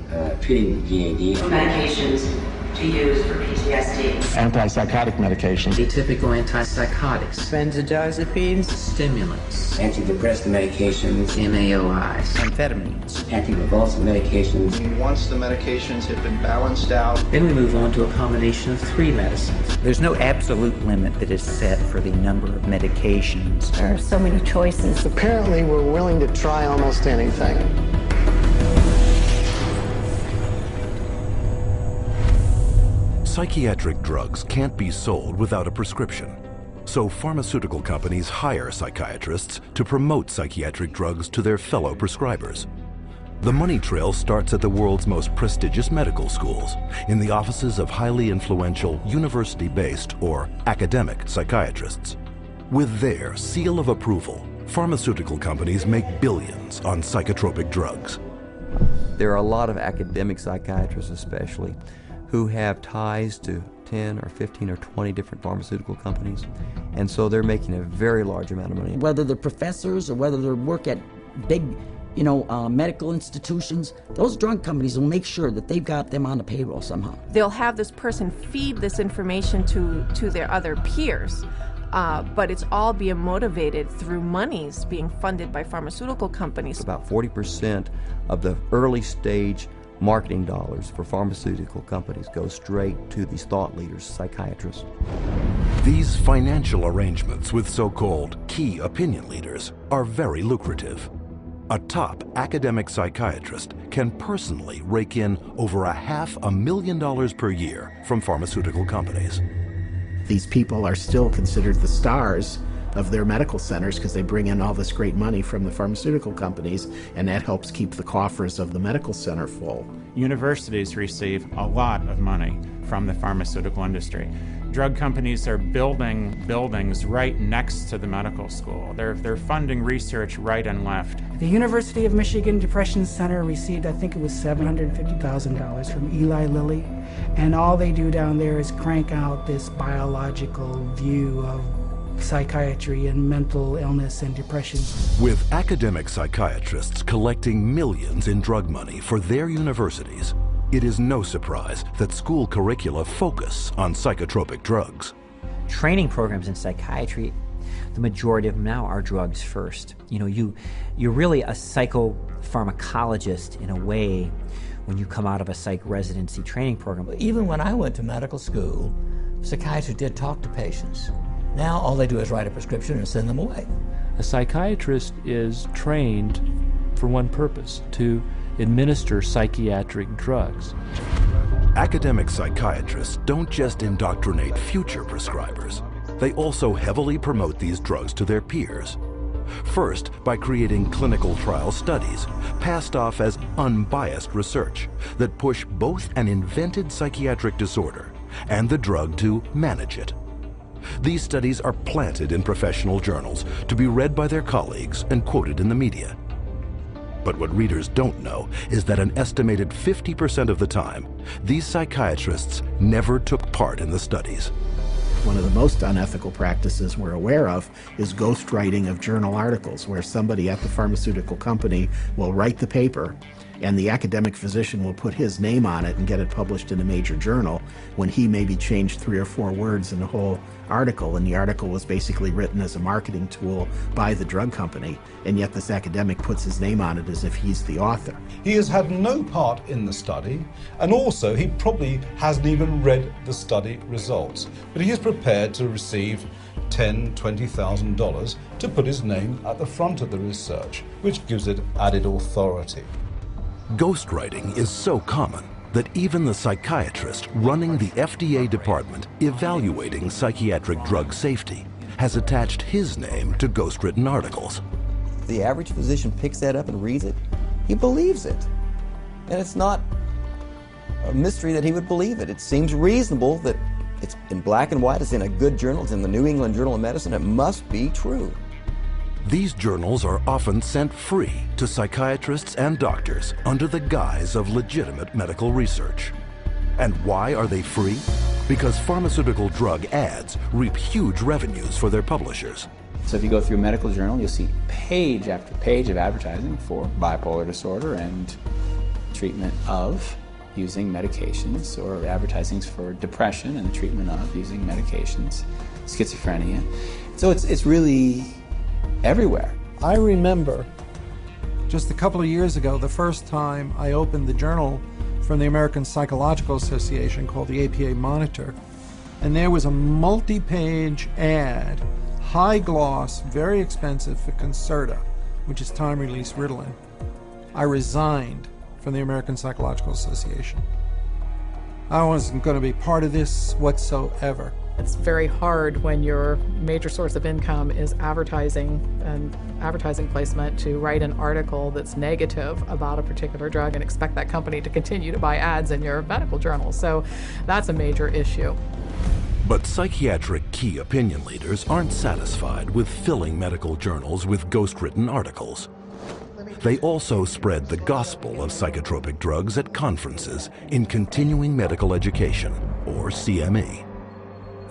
treating GAD. Medications to use for PTSD. Antipsychotic medications. Atypical antipsychotics. Benzodiazepines. Stimulants. Antidepressant medications. MAOIs. Amphetamines. Anticonvulsant medications. Once the medications have been balanced out, then we move on to a combination of 3 medicines. There's no absolute limit that is set for the number of medications. There are so many choices. Apparently, we're willing to try almost anything. Psychiatric drugs can't be sold without a prescription, so pharmaceutical companies hire psychiatrists to promote psychiatric drugs to their fellow prescribers. The money trail starts at the world's most prestigious medical schools, in the offices of highly influential university-based or academic psychiatrists. With their seal of approval, pharmaceutical companies make billions on psychotropic drugs. There are a lot of academic psychiatrists especially who have ties to 10 or 15 or 20 different pharmaceutical companies, and so they're making a very large amount of money. Whether they're professors or whether they work at big, medical institutions, those drug companies will make sure that they've got them on the payroll somehow. They'll have this person feed this information to their other peers, but it's all being motivated through monies being funded by pharmaceutical companies. About 40% of the early stage marketing dollars for pharmaceutical companies go straight to these thought leaders, psychiatrists. These financial arrangements with so-called key opinion leaders are very lucrative. A top academic psychiatrist can personally rake in over $500,000 per year from pharmaceutical companies. These people are still considered the stars of their medical centers because they bring in all this great money from the pharmaceutical companies, and that helps keep the coffers of the medical center full. Universities receive a lot of money from the pharmaceutical industry. Drug companies are building buildings right next to the medical school. They're funding research right and left. The University of Michigan Depression Center received, I think it was $750,000 from Eli Lilly, and all they do down there is crank out this biological view of psychiatry and mental illness and depression. With academic psychiatrists collecting millions in drug money for their universities, it is no surprise that school curricula focus on psychotropic drugs. Training programs in psychiatry, the majority of them now are drugs first. You know, you're really a psychopharmacologist in a way when you come out of a psych residency training program. Even when I went to medical school, psychiatrists did talk to patients. Now all they do is write a prescription and send them away. A psychiatrist is trained for one purpose, to administer psychiatric drugs. Academic psychiatrists don't just indoctrinate future prescribers, they also heavily promote these drugs to their peers. First, by creating clinical trial studies, passed off as unbiased research that push both an invented psychiatric disorder and the drug to manage it. These studies are planted in professional journals to be read by their colleagues and quoted in the media. But what readers don't know is that an estimated 50% of the time, these psychiatrists never took part in the studies. One of the most unethical practices we're aware of is ghostwriting of journal articles, where somebody at the pharmaceutical company will write the paper and the academic physician will put his name on it and get it published in a major journal when he maybe changed 3 or 4 words in the whole article, and the article was basically written as a marketing tool by the drug company, and yet this academic puts his name on it as if he's the author. He has had no part in the study, and also he probably hasn't even read the study results, but he is prepared to receive $10,000, $20,000 to put his name at the front of the research, which gives it added authority. Ghostwriting is so common that even the psychiatrist running the FDA department evaluating psychiatric drug safety has attached his name to ghostwritten articles. The average physician picks that up and reads it. He believes it. And it's not a mystery that he would believe it. It seems reasonable that it's in black and white, it's in a good journal, it's in the New England Journal of Medicine, it must be true. These journals are often sent free to psychiatrists and doctors under the guise of legitimate medical research. And why are they free? Because pharmaceutical drug ads reap huge revenues for their publishers. So if you go through a medical journal, you'll see page after page of advertising for bipolar disorder and treatment of using medications, or advertisings for depression and the treatment of using medications, schizophrenia. So it's really everywhere. I remember just a couple of years ago, the first time I opened the journal from the American Psychological Association called the APA Monitor, and there was a multi-page ad, high gloss, very expensive, for Concerta, which is time-release Ritalin. I resigned from the American Psychological Association. I wasn't going to be part of this whatsoever. It's very hard when your major source of income is advertising and advertising placement to write an article that's negative about a particular drug and expect that company to continue to buy ads in your medical journal. So that's a major issue. But psychiatric key opinion leaders aren't satisfied with filling medical journals with ghostwritten articles. They also spread the gospel of psychotropic drugs at conferences in continuing medical education, or CME.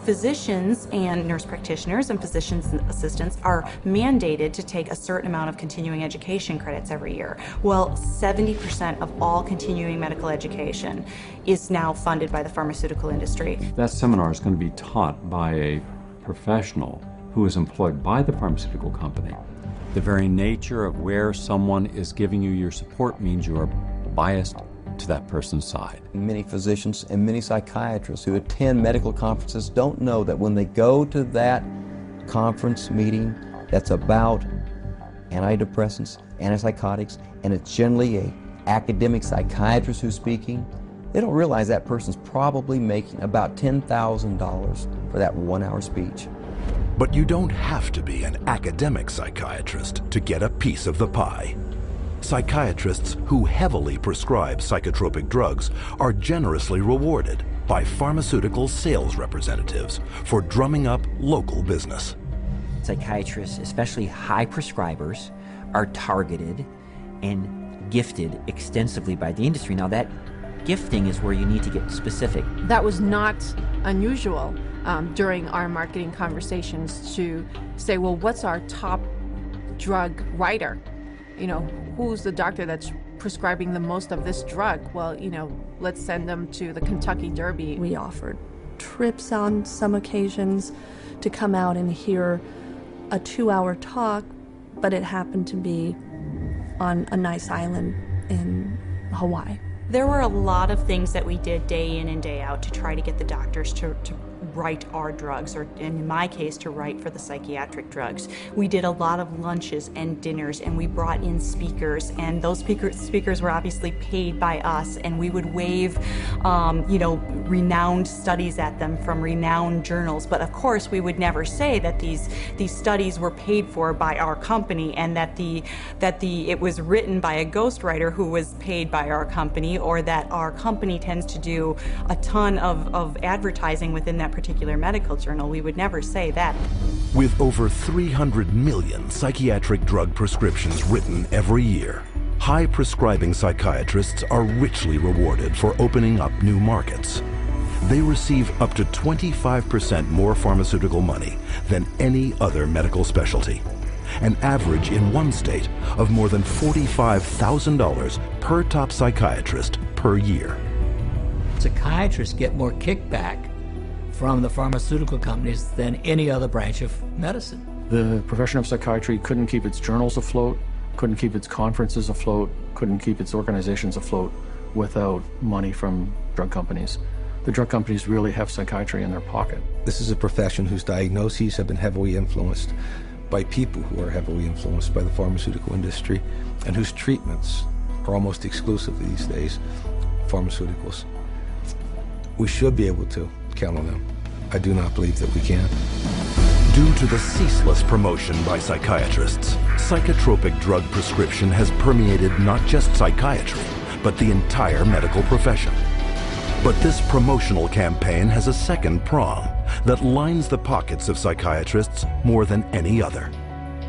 Physicians and nurse practitioners and physicians assistants are mandated to take a certain amount of continuing education credits every year. Well, 70% of all continuing medical education is now funded by the pharmaceutical industry. That seminar is going to be taught by a professional who is employed by the pharmaceutical company. The very nature of where someone is giving you your support means you are biased to that person's side. Many physicians and many psychiatrists who attend medical conferences don't know that when they go to that conference meeting that's about antidepressants, antipsychotics, and it's generally an academic psychiatrist who's speaking, They don't realize that person's probably making about $10,000 for that 1 hour speech. But you don't have to be an academic psychiatrist to get a piece of the pie. Psychiatrists who heavily prescribe psychotropic drugs are generously rewarded by pharmaceutical sales representatives for drumming up local business. Psychiatrists, especially high prescribers, are targeted and gifted extensively by the industry. Now that gifting is where you need to get specific. That was not unusual during our marketing conversations to say, well, what's our top drug writer? You know, who's the doctor that's prescribing the most of this drug? Well, you know, let's send them to the Kentucky Derby. We offered trips on some occasions to come out and hear a 2-hour talk, but it happened to be on a nice island in Hawaii. There were a lot of things that we did day in and day out to try to get the doctors to write our drugs, or in my case, to write for the psychiatric drugs. We did a lot of lunches and dinners, and we brought in speakers, and those speakers were obviously paid by us, and we would wave, you know, renowned studies at them from renowned journals. But of course, we would never say that these studies were paid for by our company, and that it was written by a ghostwriter who was paid by our company, or that our company tends to do a ton of advertising within that particular medical journal. We would never say that. With over 300 million psychiatric drug prescriptions written every year, high prescribing psychiatrists are richly rewarded for opening up new markets. They receive up to 25% more pharmaceutical money than any other medical specialty, an average in one state of more than $45,000 per top psychiatrist per year. Psychiatrists get more kickback from the pharmaceutical companies than any other branch of medicine. The profession of psychiatry couldn't keep its journals afloat, couldn't keep its conferences afloat, couldn't keep its organizations afloat without money from drug companies. The drug companies really have psychiatry in their pocket. This is a profession whose diagnoses have been heavily influenced by people who are heavily influenced by the pharmaceutical industry, and whose treatments are almost exclusively these days pharmaceuticals. We should be able to count on them. I do not believe that we can. Due to the ceaseless promotion by psychiatrists, psychotropic drug prescription has permeated not just psychiatry, but the entire medical profession. But this promotional campaign has a second prong that lines the pockets of psychiatrists more than any other.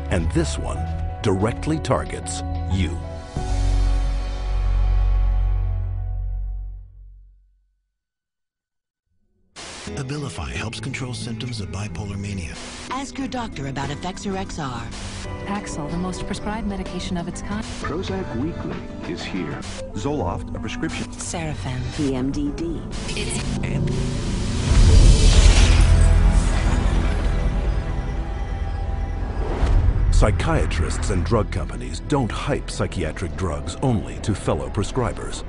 And this one directly targets you. Abilify helps control symptoms of bipolar mania. Ask your doctor about Effexor XR. Paxil, the most prescribed medication of its kind. Prozac Weekly is here. Zoloft, a prescription. Seraphin. PMDD. And psychiatrists and drug companies don't hype psychiatric drugs only to fellow prescribers.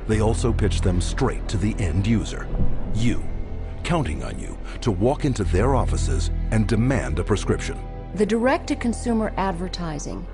They also pitch them straight to the end user, you, counting on you to walk into their offices and demand a prescription. The direct-to-consumer advertising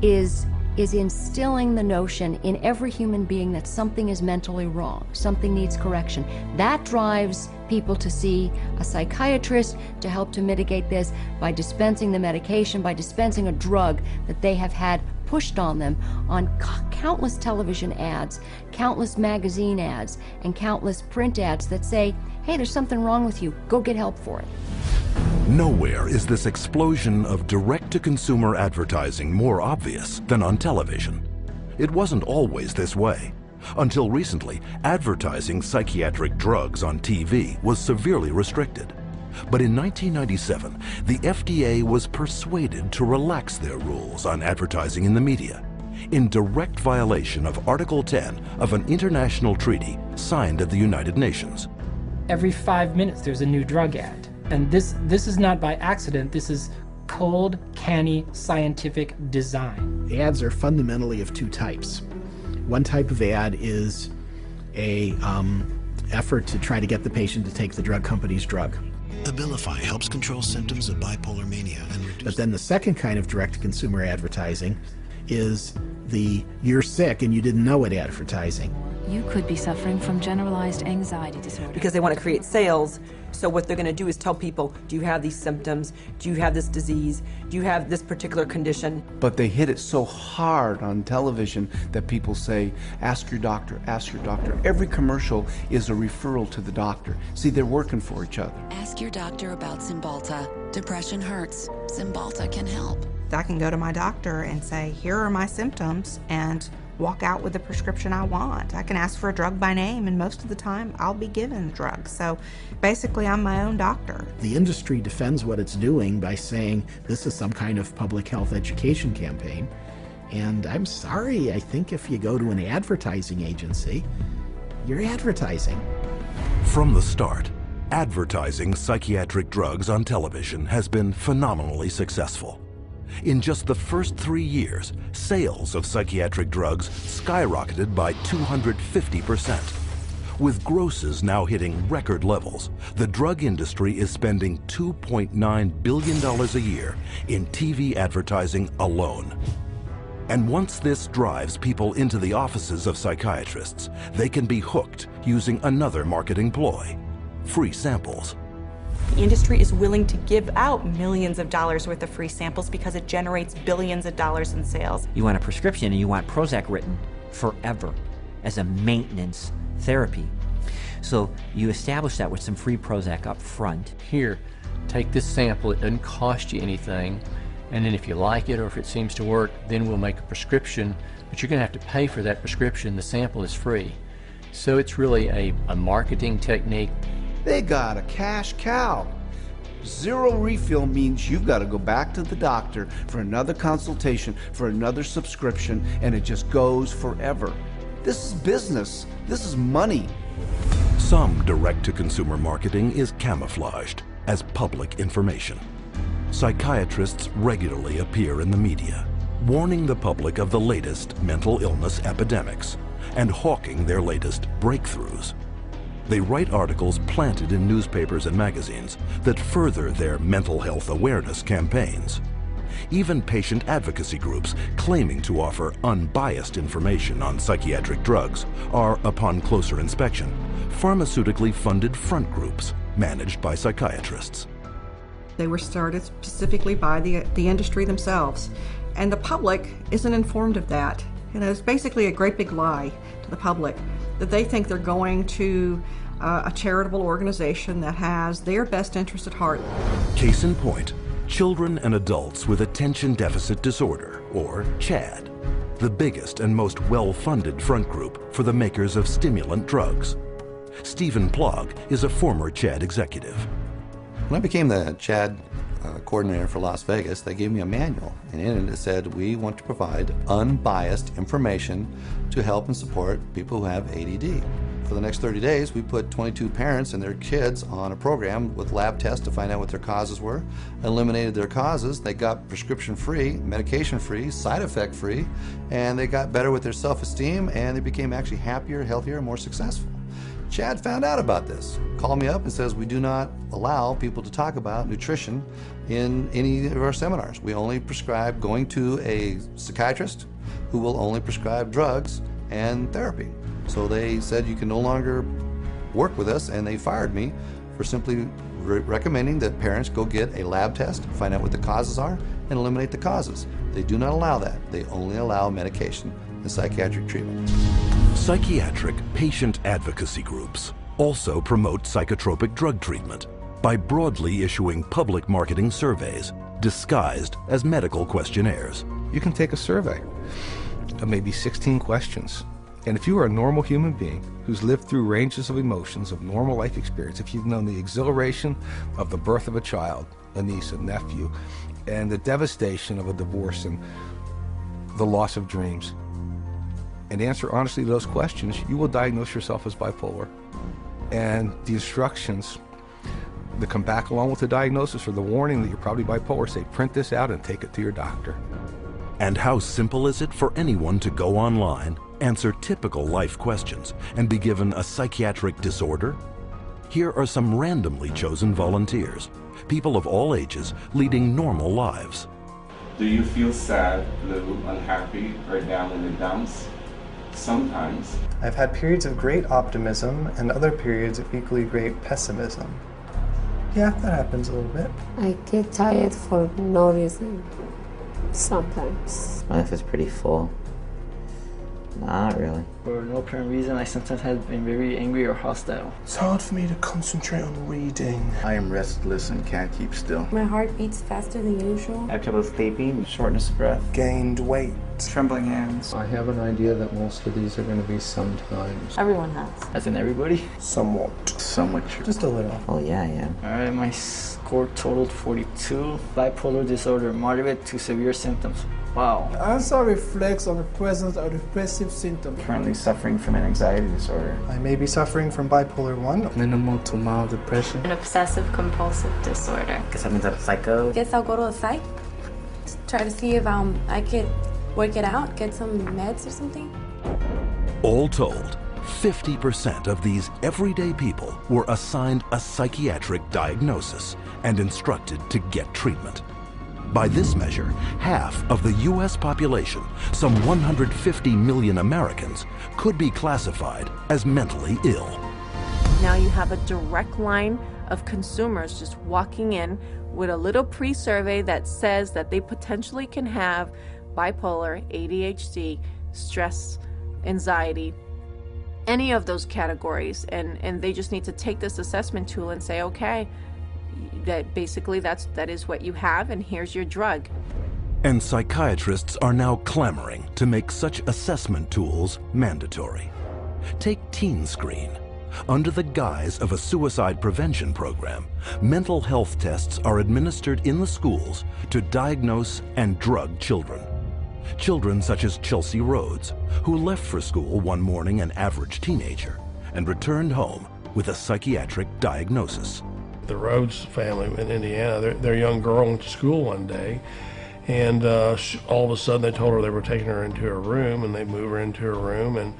is instilling the notion in every human being that something is mentally wrong, something needs correction. That drives people to see a psychiatrist to help to mitigate this by dispensing the medication, by dispensing a drug that they have had pushed on them on countless television ads, countless magazine ads, and countless print ads that say, hey, there's something wrong with you, go get help for it. Nowhere is this explosion of direct-to-consumer advertising more obvious than on television. It wasn't always this way. Until recently, advertising psychiatric drugs on TV was severely restricted. But in 1997, the FDA was persuaded to relax their rules on advertising in the media, in direct violation of Article 10 of an international treaty signed at the United Nations. Every 5 minutes there's a new drug ad. And this is not by accident, this is cold, canny, scientific design. Ads are fundamentally of two types. One type of ad is a effort to try to get the patient to take the drug company's drug. Abilify helps control symptoms of bipolar mania and reduce... But then the second kind of direct-to-consumer advertising is the you're sick and you didn't know it advertising. You could be suffering from generalized anxiety disorder. Because they want to create sales, so what they're going to do is tell people, do you have these symptoms? Do you have this disease? Do you have this particular condition? But they hit it so hard on television that people say, ask your doctor, ask your doctor. Every commercial is a referral to the doctor. See, they're working for each other. Ask your doctor about Cymbalta. Depression hurts. Cymbalta can help. I can go to my doctor and say, here are my symptoms, and walk out with the prescription I want. I can ask for a drug by name, and most of the time I'll be given drugs. So basically I'm my own doctor. The industry defends what it's doing by saying this is some kind of public health education campaign. And I'm sorry, I think if you go to an advertising agency, you're advertising. From the start, advertising psychiatric drugs on television has been phenomenally successful. In just the first 3 years, sales of psychiatric drugs skyrocketed by 250%. With grosses now hitting record levels, the drug industry is spending $2.9 billion a year in TV advertising alone. And once this drives people into the offices of psychiatrists, they can be hooked using another marketing ploy: free samples. The industry is willing to give out millions of dollars worth of free samples because it generates billions of dollars in sales. You want a prescription and you want Prozac written forever as a maintenance therapy. So you establish that with some free Prozac up front. Here, take this sample, it doesn't cost you anything, and then if you like it or if it seems to work, then we'll make a prescription, but you're going to have to pay for that prescription. The sample is free. So it's really a marketing technique. They got a cash cow. Zero refill means you've got to go back to the doctor for another consultation, for another subscription, and it just goes forever. This is business. This is money. Some direct-to-consumer marketing is camouflaged as public information. Psychiatrists regularly appear in the media, warning the public of the latest mental illness epidemics and hawking their latest breakthroughs. They write articles planted in newspapers and magazines that further their mental health awareness campaigns. Even patient advocacy groups claiming to offer unbiased information on psychiatric drugs are, upon closer inspection, pharmaceutically funded front groups managed by psychiatrists. They were started specifically by the industry themselves, and the public isn't informed of that. You know, it's basically a great big lie to the public that they think they're going to a charitable organization that has their best interest at heart. Case in point, children and adults with attention deficit disorder, or CHAD, the biggest and most well-funded front group for the makers of stimulant drugs. Stephen Plog is a former CHAD executive. When I became the CHAD coordinator for Las Vegas, they gave me a manual, and in it said, we want to provide unbiased information to help and support people who have ADD. For the next 30 days, we put 22 parents and their kids on a program with lab tests to find out what their causes were, eliminated their causes, they got prescription-free, medication-free, side effect-free, and they got better with their self-esteem, and they became actually happier, healthier, and more successful. Chad found out about this, called me up and says, we do not allow people to talk about nutrition in any of our seminars. We only prescribe going to a psychiatrist who will only prescribe drugs and therapy. So they said you can no longer work with us, and they fired me for simply recommending that parents go get a lab test, find out what the causes are, and eliminate the causes. They do not allow that. They only allow medication and psychiatric treatment. Psychiatric patient advocacy groups also promote psychotropic drug treatment by broadly issuing public marketing surveys disguised as medical questionnaires. You can take a survey of maybe 16 questions. And if you are a normal human being who's lived through ranges of emotions of normal life experience, if you've known the exhilaration of the birth of a child, a niece, a nephew, and the devastation of a divorce and the loss of dreams, and answer honestly to those questions, you will diagnose yourself as bipolar. And the instructions that come back along with the diagnosis or the warning that you're probably bipolar say, print this out and take it to your doctor. And how simple is it for anyone to go online, answer typical life questions, and be given a psychiatric disorder? Here are some randomly chosen volunteers, people of all ages leading normal lives. Do you feel sad, blue, unhappy, or down in the dumps? Sometimes. I've had periods of great optimism and other periods of equally great pessimism. Yeah, that happens a little bit. I get tired for no reason. Sometimes. My life is pretty full. Nah, not really. For no apparent reason, I sometimes have been very angry or hostile. It's hard for me to concentrate on reading. I am restless and can't keep still. My heart beats faster than usual. I have trouble sleeping, shortness of breath. Gained weight. Trembling hands. I have an idea that most of these are going to be sometimes. Everyone has. As in everybody? Somewhat. Somewhat true. Just a little. Oh, yeah, yeah. Alright, my score totaled 42. Bipolar disorder, moderate to severe symptoms. Wow. Answer reflects on the presence of depressive symptoms. Currently suffering from an anxiety disorder. I may be suffering from bipolar 1. Minimal to mild depression. An obsessive compulsive disorder. Guess that means I'm psycho. Guess I'll go to a psych. Try to see if I could work it out, get some meds or something. All told, 50% of these everyday people were assigned a psychiatric diagnosis and instructed to get treatment. By this measure, half of the U.S. population, some 150 million Americans, could be classified as mentally ill. Now you have a direct line of consumers just walking in with a little pre-survey that says that they potentially can have bipolar, ADHD, stress, anxiety, any of those categories, and they just need to take this assessment tool and say, okay, that basically that is what you have, and here's your drug. And psychiatrists are now clamoring to make such assessment tools mandatory. Take Teen Screen. Under the guise of a suicide prevention program, mental health tests are administered in the schools to diagnose and drug children. Children such as Chelsea Rhodes, who left for school one morning an average teenager and returned home with a psychiatric diagnosis. The Rhodes family in Indiana, their young girl went to school one day, and all of a sudden they told her they were taking her into her room, and they move her into her room and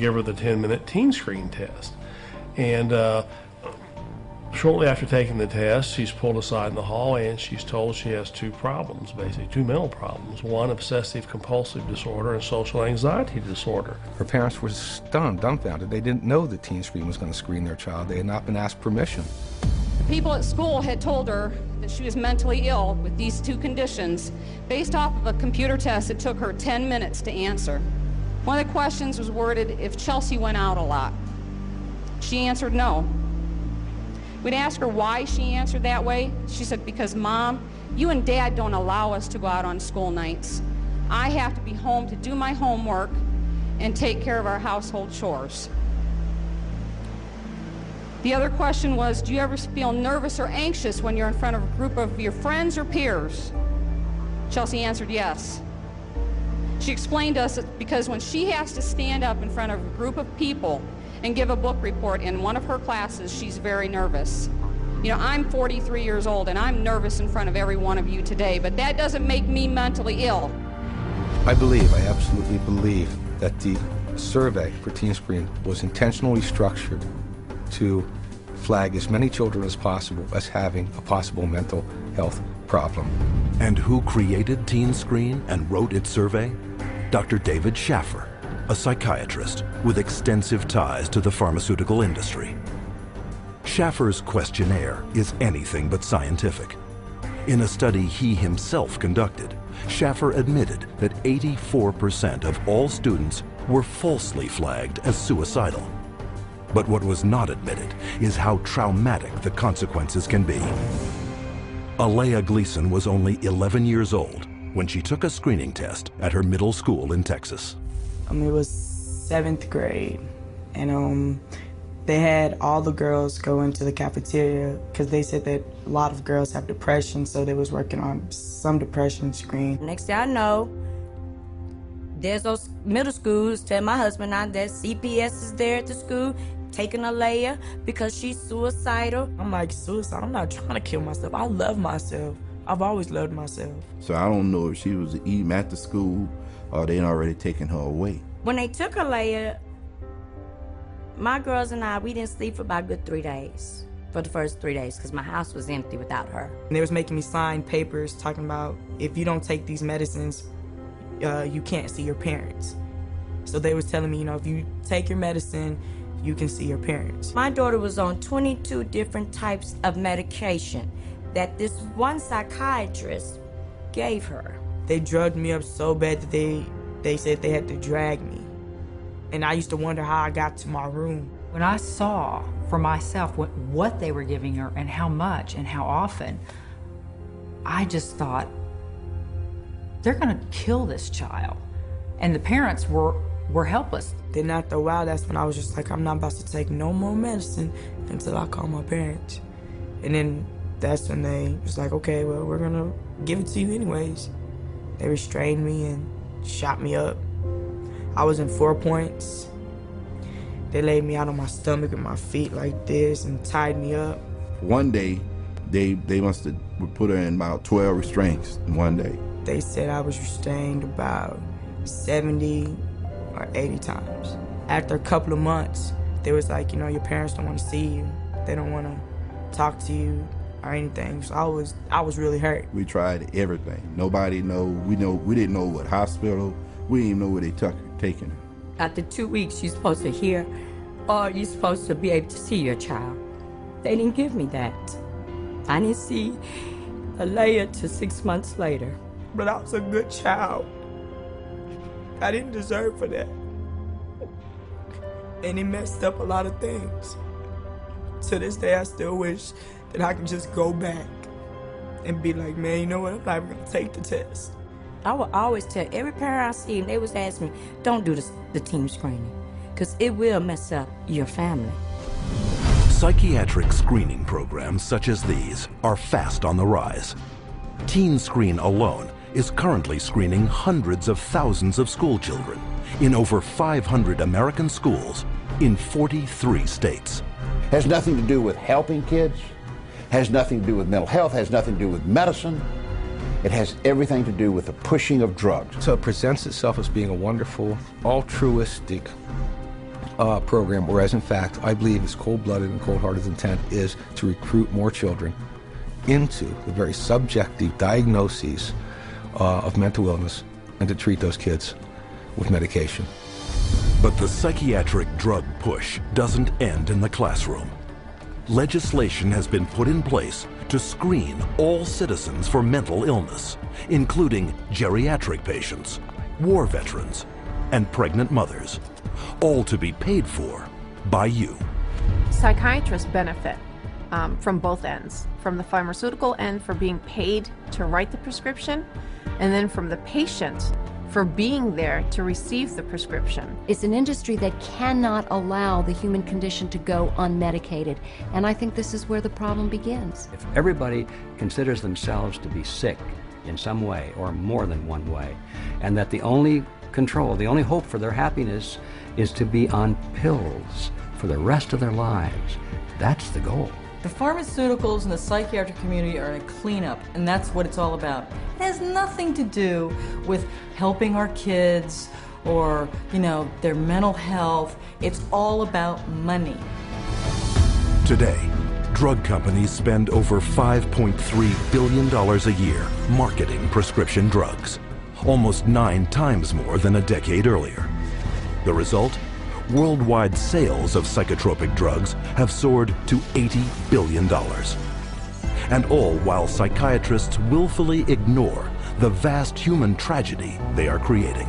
give her the 10-minute Teen Screen test. And shortly after taking the test, she's pulled aside in the hallway and she's told she has two problems, basically, two mental problems. One, obsessive compulsive disorder, and social anxiety disorder. Her parents were stunned, dumbfounded. They didn't know that Teen Screen was going to screen their child. They had not been asked permission. People at school had told her that she was mentally ill with these two conditions based off of a computer test that took her 10 minutes to answer. One of the questions was worded if Chelsea went out a lot. She answered no. We'd ask her why she answered that way. She said, because Mom, you and Dad don't allow us to go out on school nights. I have to be home to do my homework and take care of our household chores. The other question was, do you ever feel nervous or anxious when you're in front of a group of your friends or peers? Chelsea answered yes. She explained to us that because when she has to stand up in front of a group of people and give a book report in one of her classes, she's very nervous. You know, I'm 43 years old and I'm nervous in front of every one of you today, but that doesn't make me mentally ill. I absolutely believe that the survey for Teen Screen was intentionally structured to flag as many children as possible as having a possible mental health problem. And who created Teen Screen and wrote its survey? Dr. David Schaffer, a psychiatrist with extensive ties to the pharmaceutical industry. Schaffer's questionnaire is anything but scientific. In a study he himself conducted, Schaffer admitted that 84% of all students were falsely flagged as suicidal. But what was not admitted is how traumatic the consequences can be. Alea Gleason was only 11 years old when she took a screening test at her middle school in Texas. It was 7th grade, and they had all the girls go into the cafeteria because they said that a lot of girls have depression, so they was working on some depression screen. Next thing I know, there's those middle schools tell my husband that CPS is there at the school taking Alea because she's suicidal. I'm like, suicide? I'm not trying to kill myself. I love myself. I've always loved myself. So I don't know if she was eating at the school or they'd already taken her away. When they took Alea, my girls and I, we didn't sleep for about a good 3 days. For the first 3 days, because my house was empty without her. And they was making me sign papers talking about if you don't take these medicines, you can't see your parents. So they was telling me, you know, if you take your medicine, you can see your parents. My daughter was on 22 different types of medication that this one psychiatrist gave her. They drugged me up so bad that they said they had to drag me. And I used to wonder how I got to my room. When I saw for myself what they were giving her and how much and how often, I just thought, they're gonna kill this child. And the parents were helpless. Then after a while, that's when I was just like, I'm not about to take no more medicine until I call my parents. And then that's when they was like, okay, well, we're gonna give it to you anyways. They restrained me and shot me up. I was in 4 points. They laid me out on my stomach with my feet like this and tied me up. One day, they must have put her in about 12 restraints in one day. They said I was restrained about 70 or 80 times. After a couple of months, they was like, you know, your parents don't want to see you. They don't want to talk to you or anything. So I was really hurt. We tried everything. Nobody know. We didn't know what hospital. We didn't even know where they taking her. After 2 weeks, you're supposed to hear, or you're supposed to be able to see your child. They didn't give me that. I didn't see a layer till 6 months later. But I was a good child. I didn't deserve for that. And it messed up a lot of things. To this day, I still wish that I could just go back and be like, man, you know what, I'm not even gonna take the test. I would always tell every parent I see, they was ask me, don't do the team screening, because it will mess up your family. Psychiatric screening programs such as these are fast on the rise. Teen Screen alone is currently screening hundreds of thousands of school children in over 500 American schools in 43 states. Has nothing to do with helping kids, has nothing to do with mental health, has nothing to do with medicine. It has everything to do with the pushing of drugs. So it presents itself as being a wonderful, altruistic program, whereas in fact, I believe its cold-blooded and cold-hearted intent is to recruit more children into the very subjective diagnoses of mental illness and to treat those kids with medication. But the psychiatric drug push doesn't end in the classroom. Legislation has been put in place to screen all citizens for mental illness, including geriatric patients, war veterans, and pregnant mothers, all to be paid for by you. Psychiatrists benefit from both ends, from the pharmaceutical end for being paid to write the prescription, and then from the patient for being there to receive the prescription. It's an industry that cannot allow the human condition to go unmedicated, and I think this is where the problem begins. If everybody considers themselves to be sick in some way or more than one way, and that the only control, the only hope for their happiness is to be on pills for the rest of their lives, that's the goal. The pharmaceuticals in the psychiatric community are a cleanup, and that's what it's all about. It has nothing to do with helping our kids or, their mental health. It's all about money. Today, drug companies spend over $5.3 billion a year marketing prescription drugs, almost 9 times more than a decade earlier. The result? Worldwide sales of psychotropic drugs have soared to $80 billion. And all while psychiatrists willfully ignore the vast human tragedy they are creating.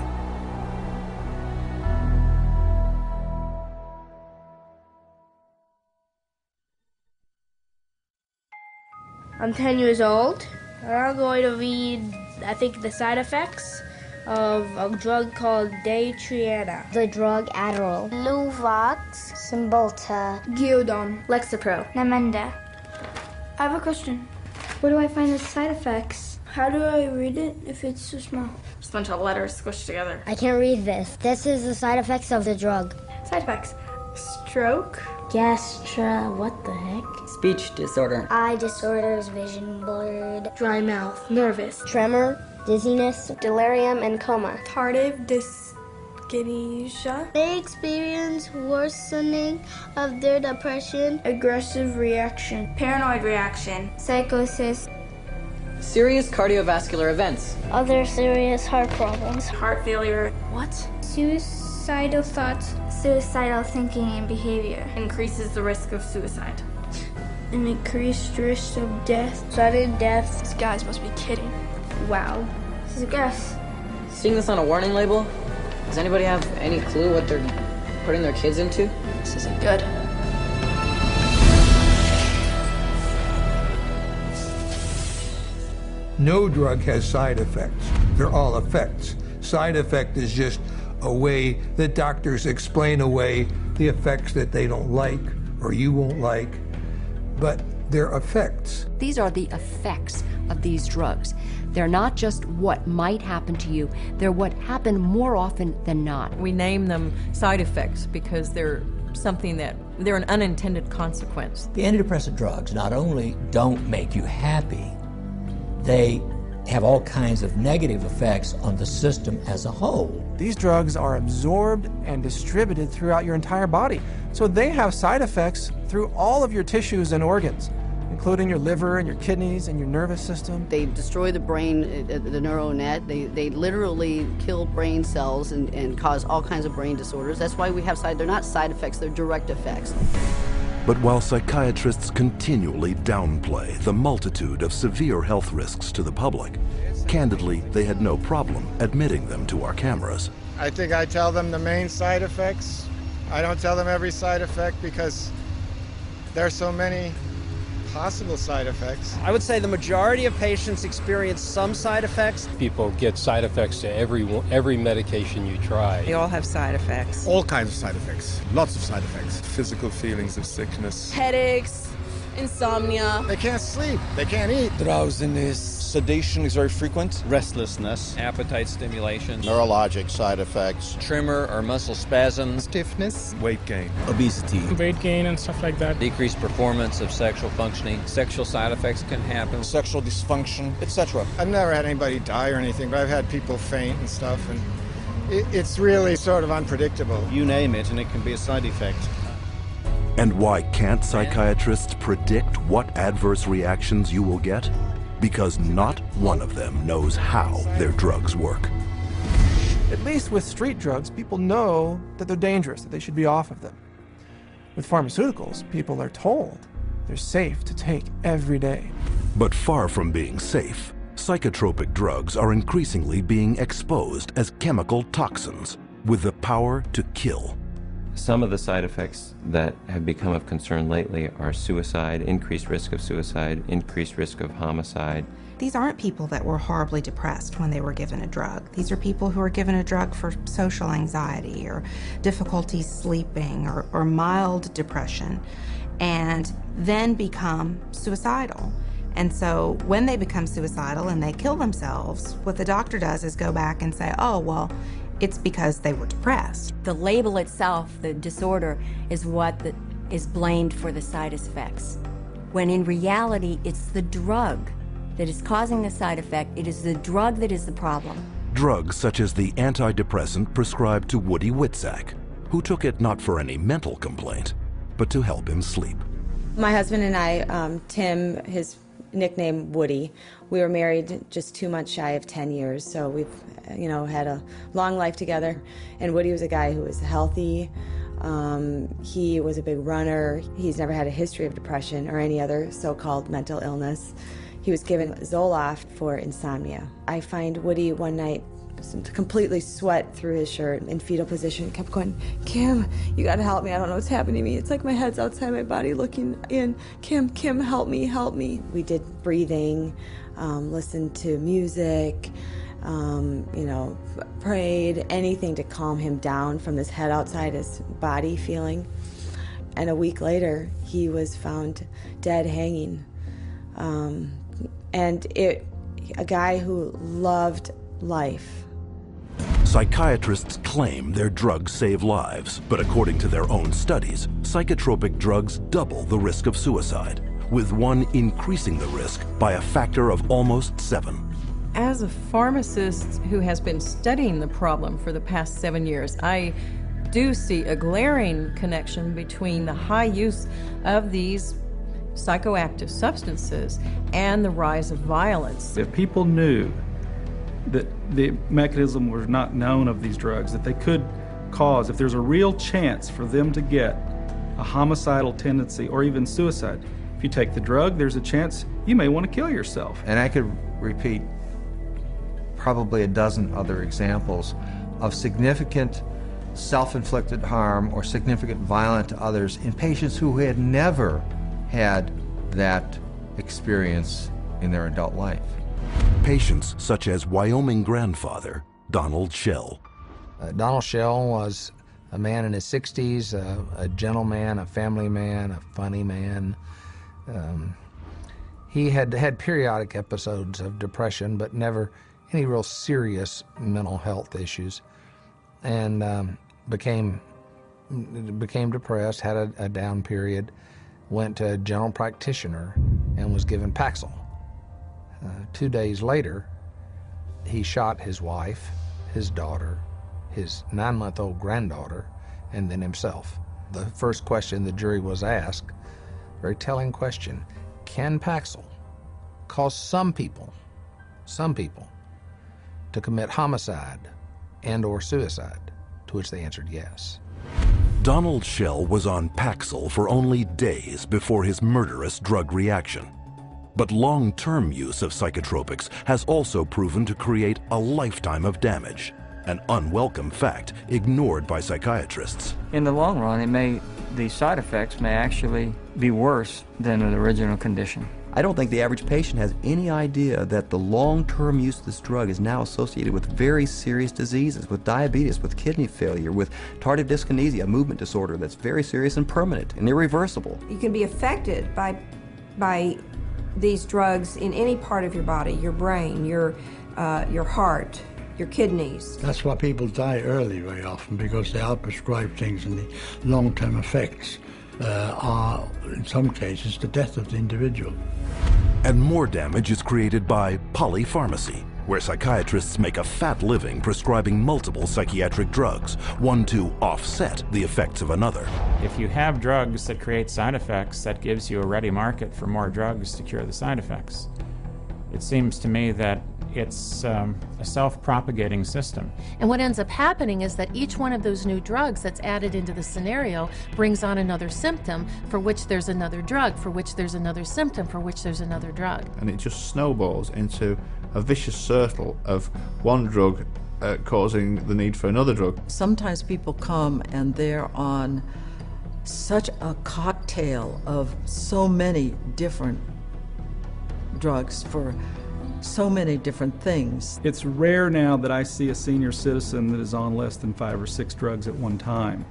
I'm 10 years old, and I'm going to read, I think, the side effects of a drug called Daytriana. The drug Adderall. Luvox. Cymbalta. Gyudon. Lexapro. Namenda. I have a question. Where do I find the side effects? How do I read it if it's so small? Just a bunch of letters squished together. I can't read this. This is the side effects of the drug. Side effects. Stroke. What the heck? Speech disorder. Eye disorders, vision blurred. Dry mouth. Nervous. Tremor. Dizziness, delirium, and coma. Tardive dyskinesia. They experience worsening of their depression. Aggressive reaction. Paranoid reaction. Psychosis. Serious cardiovascular events. Other serious heart problems. Heart failure. What? Suicide. suicidal thoughts, suicidal thinking and behavior, increases the risk of suicide, an increased risk of death, sudden death. These guys must be kidding. Wow. This is gross. Seeing this on a warning label, does anybody have any clue what they're putting their kids into? This isn't good. No drug has side effects. They're all effects. Side effect is just a way that doctors explain away the effects that they don't like or you won't like, but they're effects. These are the effects of these drugs. They're not just what might happen to you, they're what happen more often than not. We name them side effects because they're an unintended consequence. The antidepressant drugs not only don't make you happy, they have all kinds of negative effects on the system as a whole. These drugs are absorbed and distributed throughout your entire body, so they have side effects through all of your tissues and organs, including your liver and your kidneys and your nervous system. They destroy the brain, the neural net. They literally kill brain cells and cause all kinds of brain disorders. That's why we have they're not side effects, they're direct effects. But while psychiatrists continually downplay the multitude of severe health risks to the public, candidly, they had no problem admitting them to our cameras. I think I tell them the main side effects. I don't tell them every side effect because there are so many possible side effects. I would say the majority of patients experience some side effects. People get side effects to every medication you try. They all have side effects. All kinds of side effects. Lots of side effects. Physical feelings of sickness. Headaches, insomnia. They can't sleep. They can't eat. Drowsiness. Sedation is very frequent. Restlessness. Appetite stimulation. Neurologic side effects. Tremor or muscle spasms. Stiffness. Weight gain. Obesity. Weight gain and stuff like that. Decreased performance of sexual functioning. Sexual side effects can happen. Sexual dysfunction, etc. I've never had anybody die or anything, but I've had people faint and stuff, and it's really sort of unpredictable. You name it, and it can be a side effect. And why can't psychiatrists predict what adverse reactions you will get? Because not one of them knows how their drugs work. At least with street drugs, people know that they're dangerous, that they should be off of them. With pharmaceuticals, people are told they're safe to take every day. But far from being safe, psychotropic drugs are increasingly being exposed as chemical toxins with the power to kill. Some of the side effects that have become of concern lately are suicide, increased risk of suicide, increased risk of homicide. These aren't people that were horribly depressed when they were given a drug. These are people who are given a drug for social anxiety or difficulty sleeping or mild depression and then become suicidal. And so when they become suicidal and they kill themselves, what the doctor does is go back and say, oh, well, it's because they were depressed. The label itself, the disorder, is what is blamed for the side effects. When in reality, it's the drug that is causing the side effect. It is the drug that is the problem. Drugs such as the antidepressant prescribed to Woody Witzak, who took it not for any mental complaint, but to help him sleep. My husband and I, Tim, his nickname Woody, we were married just 2 months shy of 10 years, so we've had a long life together. And Woody was a guy who was healthy. He was a big runner. He's never had a history of depression or any other so-called mental illness. He was given Zoloft for insomnia. I find Woody one night completely sweat through his shirt in fetal position, kept going, Kim, you gotta help me, I don't know what's happening to me. It's like my head's outside my body looking in. Kim, help me, help me. We did breathing, listened to music, prayed, anything to calm him down from this head outside his body feeling. And a week later, he was found dead hanging. A guy who loved life. Psychiatrists claim their drugs save lives, but according to their own studies, psychotropic drugs double the risk of suicide, with one increasing the risk by a factor of almost 7. As a pharmacist who has been studying the problem for the past 7 years, I do see a glaring connection between the high use of these psychoactive substances and the rise of violence. If people knew that the mechanism was not known of these drugs, that they could cause, if there's a real chance for them to get a homicidal tendency or even suicide, if you take the drug, there's a chance you may want to kill yourself. And I could repeat probably a dozen other examples of significant self-inflicted harm or significant violence to others in patients who had never had that experience in their adult life. Patients such as Wyoming grandfather Donald Schell. Donald Schell was a man in his 60s, a gentleman, a family man, a funny man. He had had periodic episodes of depression, but never any real serious mental health issues, and became depressed, had a down period, went to a general practitioner and was given Paxil. 2 days later, he shot his wife, his daughter, his 9-month-old granddaughter, and then himself. The first question the jury was asked, very telling question, can Paxil cause some people to commit homicide and or suicide? To which they answered yes. Donald Schell was on Paxil for only days before his murderous drug reaction. But long-term use of psychotropics has also proven to create a lifetime of damage, an unwelcome fact ignored by psychiatrists. In the long run, the side effects may actually be worse than the original condition. I don't think the average patient has any idea that the long-term use of this drug is now associated with very serious diseases, with diabetes, with kidney failure, with tardive dyskinesia, a movement disorder that's very serious and permanent and irreversible. You can be affected by these drugs in any part of your body, your brain, your heart, your kidneys. That's why people die early very often, because they are prescribed things, and the long-term effects are, in some cases, the death of the individual. And more damage is created by polypharmacy, where psychiatrists make a fat living prescribing multiple psychiatric drugs, one to offset the effects of another. If you have drugs that create side effects, that gives you a ready market for more drugs to cure the side effects. It seems to me that it's a self-propagating system. And what ends up happening is that each one of those new drugs that's added into the scenario brings on another symptom for which there's another drug, for which there's another symptom, for which there's another drug. And it just snowballs into a vicious circle of one drug causing the need for another drug. Sometimes people come and they're on such a cocktail of so many different drugs for so many different things. It's rare now that I see a senior citizen that is on less than 5 or 6 drugs at one time.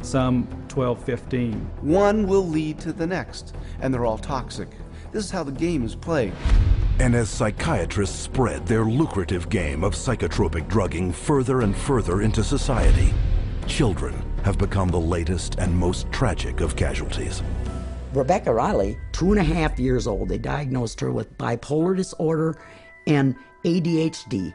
Some 12, 15. One will lead to the next, and they're all toxic. This is how the game is played. And as psychiatrists spread their lucrative game of psychotropic drugging further and further into society, children have become the latest and most tragic of casualties. Rebecca Riley, 2.5 years old, they diagnosed her with bipolar disorder and ADHD.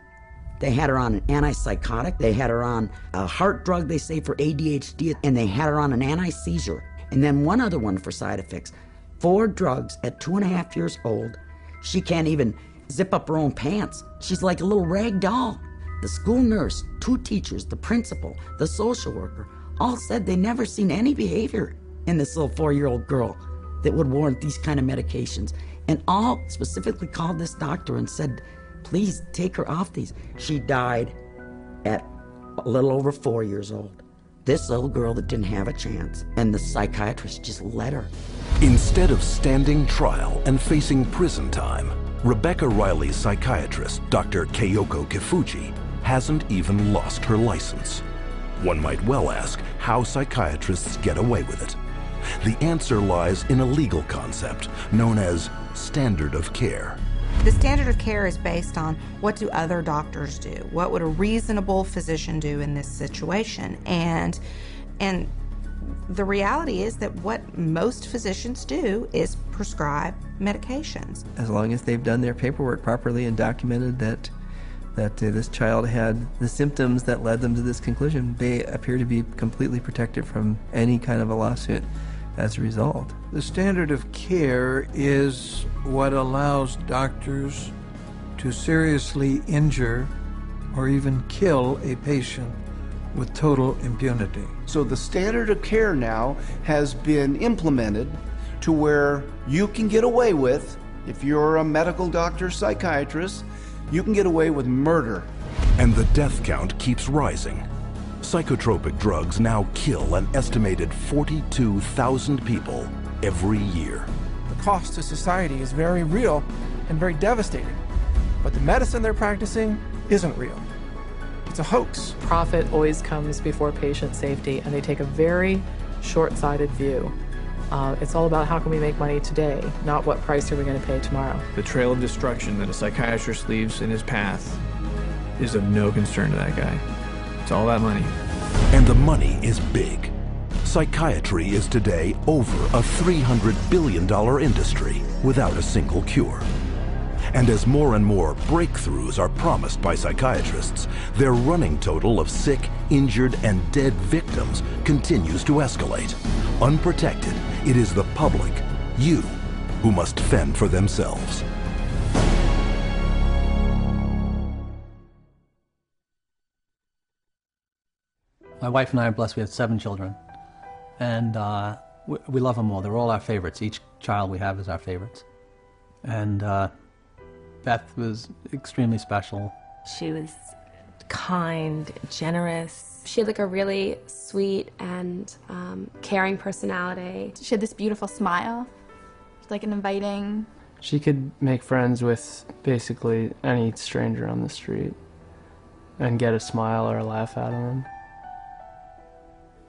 They had her on an antipsychotic, they had her on a heart drug, they say, for ADHD, and they had her on an anti-seizure. And then one other one for side effects. 4 drugs at 2.5 years old. She can't even zip up her own pants. She's like a little rag doll. The school nurse, 2 teachers, the principal, the social worker, all said they never seen any behavior in this little 4-year-old girl that would warrant these kind of medications. And all specifically called this doctor and said, please take her off these. She died at a little over 4 years old. This little girl that didn't have a chance, and the psychiatrist just let her. Instead of standing trial and facing prison time, Rebecca Riley's psychiatrist, Dr. Keiko Kifuji, hasn't even lost her license. One might well ask how psychiatrists get away with it. The answer lies in a legal concept known as standard of care. The standard of care is based on what do other doctors do? What would a reasonable physician do in this situation? And the reality is that what most physicians do is prescribe medications. As long as they've done their paperwork properly and documented that this child had the symptoms that led them to this conclusion, they appear to be completely protected from any kind of a lawsuit as a result. The standard of care is what allows doctors to seriously injure or even kill a patient with total impunity. So the standard of care now has been implemented to where you can get away with, if you're a medical doctor, psychiatrist, you can get away with murder. And the death count keeps rising. Psychotropic drugs now kill an estimated 42,000 people every year. The cost to society is very real and very devastating, but the medicine they're practicing isn't real. It's a hoax. Profit always comes before patient safety, and they take a very short-sighted view. It's all about how can we make money today, not what price are we going to pay tomorrow. The trail of destruction that a psychiatrist leaves in his path is of no concern to that guy. It's all that money. And the money is big. Psychiatry is today over a $300 billion industry without a single cure. And as more and more breakthroughs are promised by psychiatrists, their running total of sick, injured, and dead victims continues to escalate. Unprotected, it is the public, you, who must fend for themselves. My wife and I are blessed. We have 7 children, and we love them all. They're all our favorites. Each child we have is our favorites. And Beth was extremely special. She was kind, generous. She had like a really sweet and caring personality. She had this beautiful smile, like an inviting. She could make friends with basically any stranger on the street and get a smile or a laugh out of them.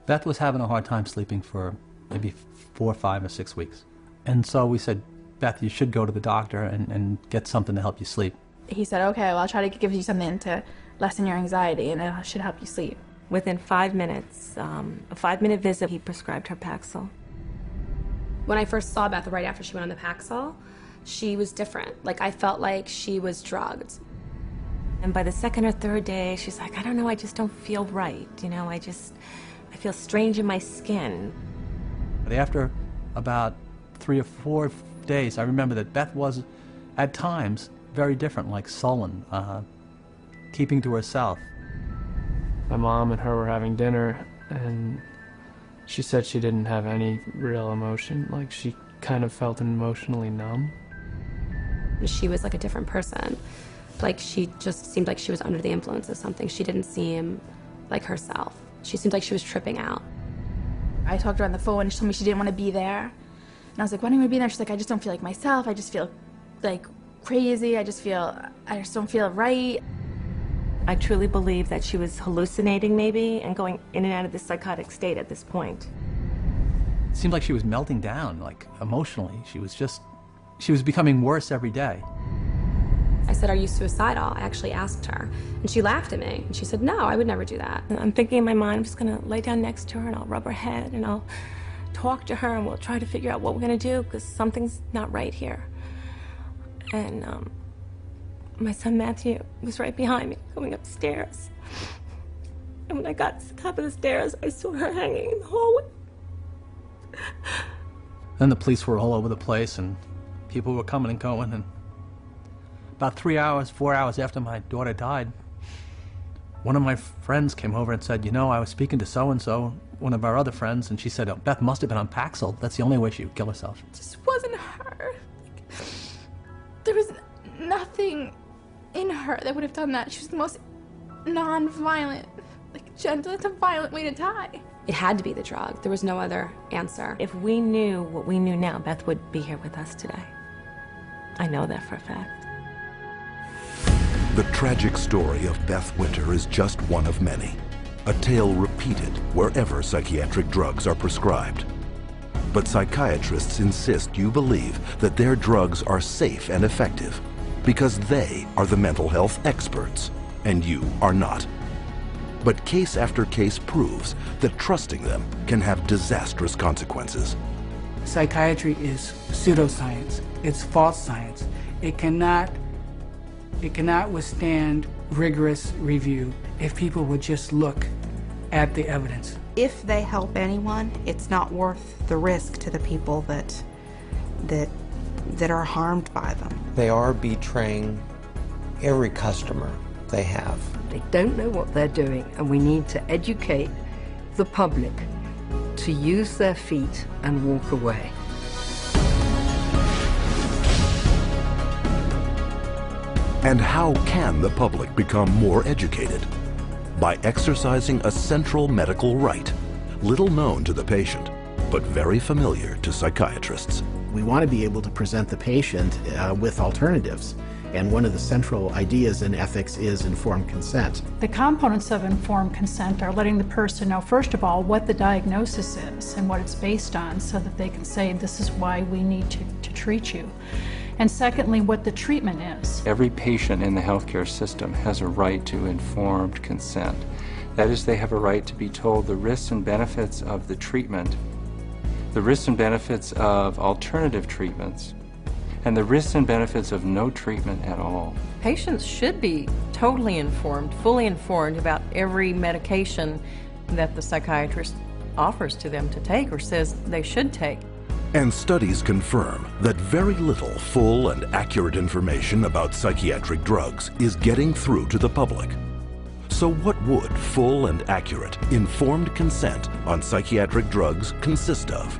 Beth was having a hard time sleeping for maybe 4, 5, or 6 weeks. And so we said, Beth, you should go to the doctor and get something to help you sleep. He said, okay, well, I'll try to give you something to lessen your anxiety, and it should help you sleep. Within 5 minutes, a 5-minute visit, he prescribed her Paxil. When I first saw Beth right after she went on the Paxil, she was different. Like, I felt like she was drugged. And by the 2nd or 3rd day, she's like, I don't know, I just don't feel right. You know, I feel strange in my skin. But after about 3 or 4 days, I remember that Beth was, at times, very different, like sullen, keeping to herself. My mom and her were having dinner, and she said she didn't have any real emotion. Like, she kind of felt emotionally numb. She was like a different person. Like, she just seemed like she was under the influence of something. She didn't seem like herself. She seemed like she was tripping out. I talked to her on the phone, and she told me she didn't want to be there. And I was like, why don't you want to be there? She's like, I just don't feel like myself. I just feel like crazy. I just don't feel right. I truly believe that she was hallucinating maybe and going in and out of this psychotic state at this point. It seemed like she was melting down, like emotionally. She was becoming worse every day. I said, are you suicidal? I actually asked her. And she laughed at me. And she said, no, I would never do that. I'm thinking in my mind, I'm just going to lay down next to her and I'll rub her head and I'll talk to her and we'll try to figure out what we're going to do because something's not right here. And my son Matthew was right behind me going upstairs. And when I got to the top of the stairs, I saw her hanging in the hallway. Then the police were all over the place and people were coming and going, and about 3 hours, 4 hours after my daughter died, one of my friends came over and said, you know, I was speaking to so-and-so, one of our other friends, and she said, oh, Beth must have been on Paxil. That's the only way she would kill herself. It just wasn't her. There was nothing in her that would have done that. She was the most non-violent, like gentle. It's a violent way to die. It had to be the drug. There was no other answer. If we knew what we knew now, Beth would be here with us today. I know that for a fact. The tragic story of Beth Winter is just one of many, a tale repeated wherever psychiatric drugs are prescribed. But psychiatrists insist you believe that their drugs are safe and effective because they are the mental health experts and you are not. But case after case proves that trusting them can have disastrous consequences. Psychiatry is pseudoscience. It's false science. It cannot withstand rigorous review if people would just look at the evidence. If they help anyone, it's not worth the risk to the people that are harmed by them. They are betraying every customer they have. They don't know what they're doing, and we need to educate the public to use their feet and walk away. And how can the public become more educated? By exercising a central medical right, little known to the patient, but very familiar to psychiatrists. We want to be able to present the patient with alternatives. And one of the central ideas in ethics is informed consent. The components of informed consent are letting the person know, first of all, what the diagnosis is and what it's based on, so that they can say, this is why we need to treat you. And secondly, what the treatment is. Every patient in the healthcare system has a right to informed consent. That is, they have a right to be told the risks and benefits of the treatment, the risks and benefits of alternative treatments, and the risks and benefits of no treatment at all. Patients should be totally informed, fully informed about every medication that the psychiatrist offers to them to take or says they should take. And studies confirm that very little full and accurate information about psychiatric drugs is getting through to the public. So what would full and accurate, informed consent on psychiatric drugs consist of?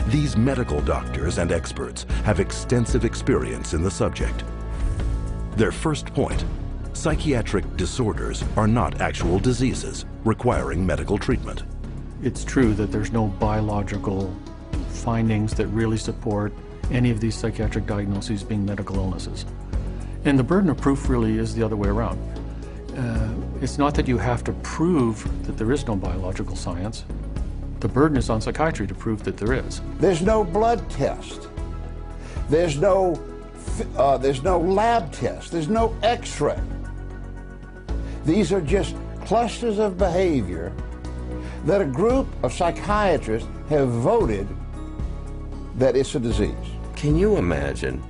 These medical doctors and experts have extensive experience in the subject. Their first point, psychiatric disorders are not actual diseases requiring medical treatment. It's true that there's no biological findings that really support any of these psychiatric diagnoses being medical illnesses. And the burden of proof really is the other way around. It's not that you have to prove that there is no biological science. The burden is on psychiatry to prove that there is. There's no blood test. There's no lab test. There's no x-ray. These are just clusters of behavior that a group of psychiatrists have voted that it's a disease. Can you imagine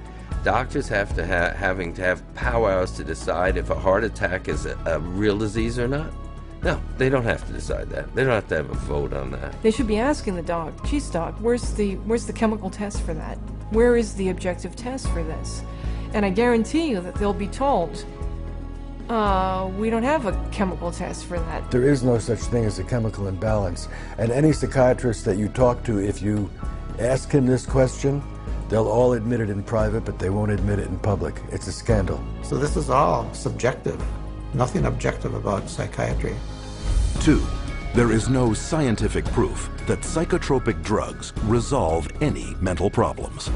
doctors having to have powwows to decide if a heart attack is a real disease or not? No, they don't have to decide that. They don't have to have a vote on that. They should be asking the doc, geez doc, where's the chemical test for that? Where is the objective test for this? And I guarantee you that they'll be told, we don't have a chemical test for that. There is no such thing as a chemical imbalance. And any psychiatrist that you talk to, if you ask him this question, they'll all admit it in private, but they won't admit it in public. It's a scandal. So this is all subjective. Nothing objective about psychiatry. 2, there is no scientific proof that psychotropic drugs resolve any mental problems.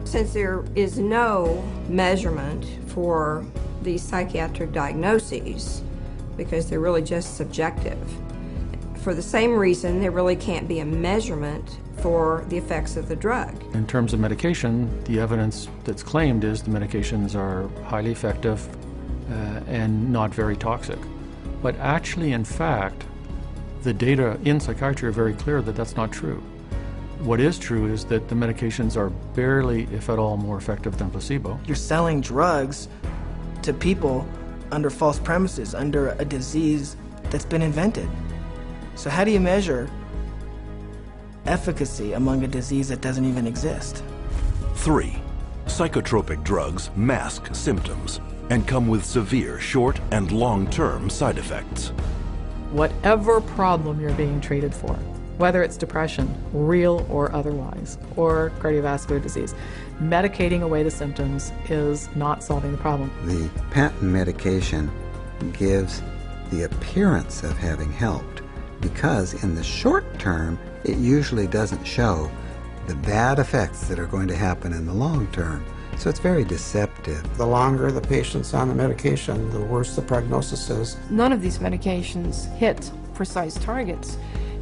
Since there is no measurement for these psychiatric diagnoses, because they're really just subjective, for the same reason there really can't be a measurement for the effects of the drug. In terms of medication, the evidence that's claimed is the medications are highly effective and not very toxic. But actually, in fact, the data in psychiatry are very clear that that's not true. What is true is that the medications are barely, if at all, more effective than placebo. You're selling drugs to people under false premises, under a disease that's been invented. So how do you measure efficacy among a disease that doesn't even exist? 3, psychotropic drugs mask symptoms and come with severe short and long-term side effects. Whatever problem you're being treated for, whether it's depression, real or otherwise, or cardiovascular disease, medicating away the symptoms is not solving the problem. The patent medication gives the appearance of having helped because in the short term, it usually doesn't show the bad effects that are going to happen in the long term. So it's very deceptive. The longer the patient's on the medication, the worse the prognosis is. None of these medications hit precise targets.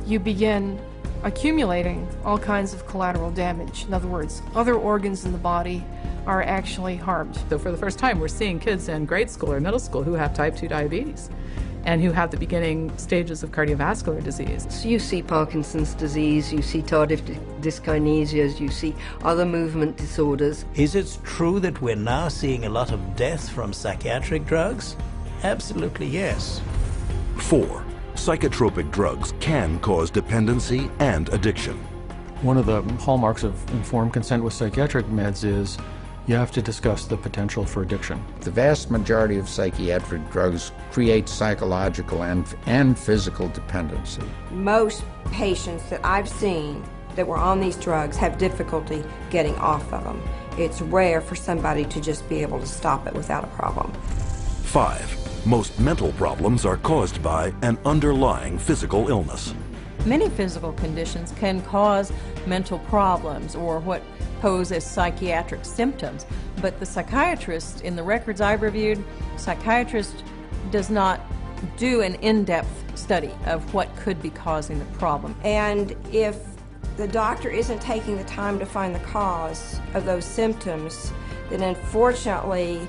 You begin accumulating all kinds of collateral damage. In other words, other organs in the body are actually harmed. So for the first time, we're seeing kids in grade school or middle school who have type 2 diabetes and who have the beginning stages of cardiovascular disease. So you see Parkinson's disease, you see tardive dyskinesias, you see other movement disorders. Is it true that we're now seeing a lot of death from psychiatric drugs? Absolutely yes. 4, psychotropic drugs can cause dependency and addiction. One of the hallmarks of informed consent with psychiatric meds is you have to discuss the potential for addiction. The vast majority of psychiatric drugs create psychological and physical dependency. Most patients that I've seen that were on these drugs have difficulty getting off of them. It's rare for somebody to just be able to stop it without a problem. 5. Most mental problems are caused by an underlying physical illness. Many physical conditions can cause mental problems or what pose as psychiatric symptoms, but the psychiatrist, in the records I've reviewed, psychiatrist does not do an in-depth study of what could be causing the problem. And if the doctor isn't taking the time to find the cause of those symptoms, then unfortunately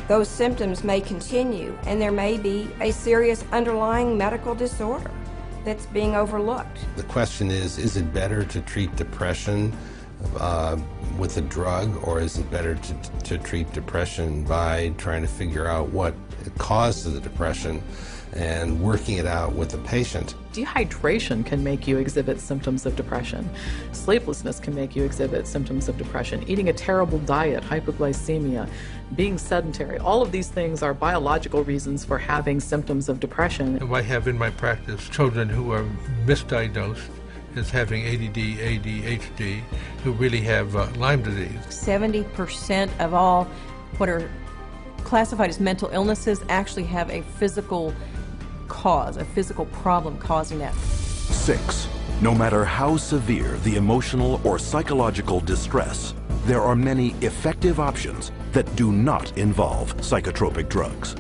those symptoms may continue and there may be a serious underlying medical disorder that's being overlooked. The question is it better to treat depression with a drug, or is it better to treat depression by trying to figure out what caused the depression and working it out with the patient? Dehydration can make you exhibit symptoms of depression. Sleeplessness can make you exhibit symptoms of depression. Eating a terrible diet, hypoglycemia, being sedentary, all of these things are biological reasons for having symptoms of depression. I have in my practice children who are misdiagnosed as having ADD, ADHD, who really have Lyme disease. 70% of all what are classified as mental illnesses actually have a physical cause, a physical problem causing that. 6. No matter how severe the emotional or psychological distress, there are many effective options that do not involve psychotropic drugs.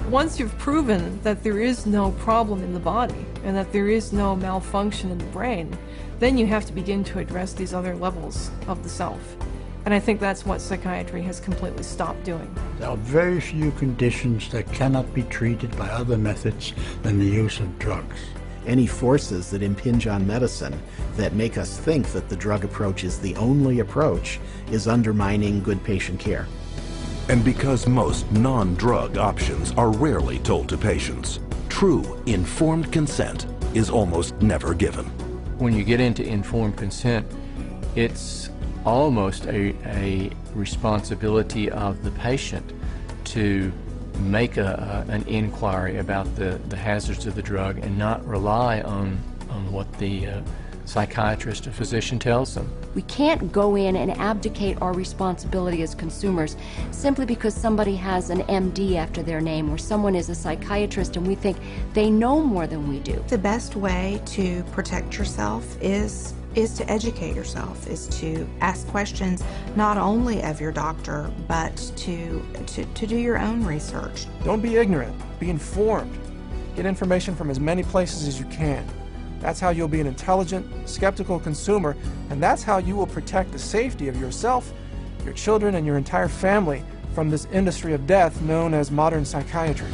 Once you've proven that there is no problem in the body and that there is no malfunction in the brain, then you have to begin to address these other levels of the self. And I think that's what psychiatry has completely stopped doing. There are very few conditions that cannot be treated by other methods than the use of drugs. Any forces that impinge on medicine that make us think that the drug approach is the only approach is undermining good patient care. And because most non-drug options are rarely told to patients, true informed consent is almost never given. When you get into informed consent, it's almost a responsibility of the patient to make an inquiry about the hazards of the drug and not rely on what the psychiatrist or physician tells them. We can't go in and abdicate our responsibility as consumers simply because somebody has an MD after their name or someone is a psychiatrist and we think they know more than we do. The best way to protect yourself is to educate yourself, is to ask questions not only of your doctor, but to do your own research. Don't be ignorant, be informed. Get information from as many places as you can. That's how you'll be an intelligent, skeptical consumer, and that's how you will protect the safety of yourself, your children, and your entire family from this industry of death known as modern psychiatry.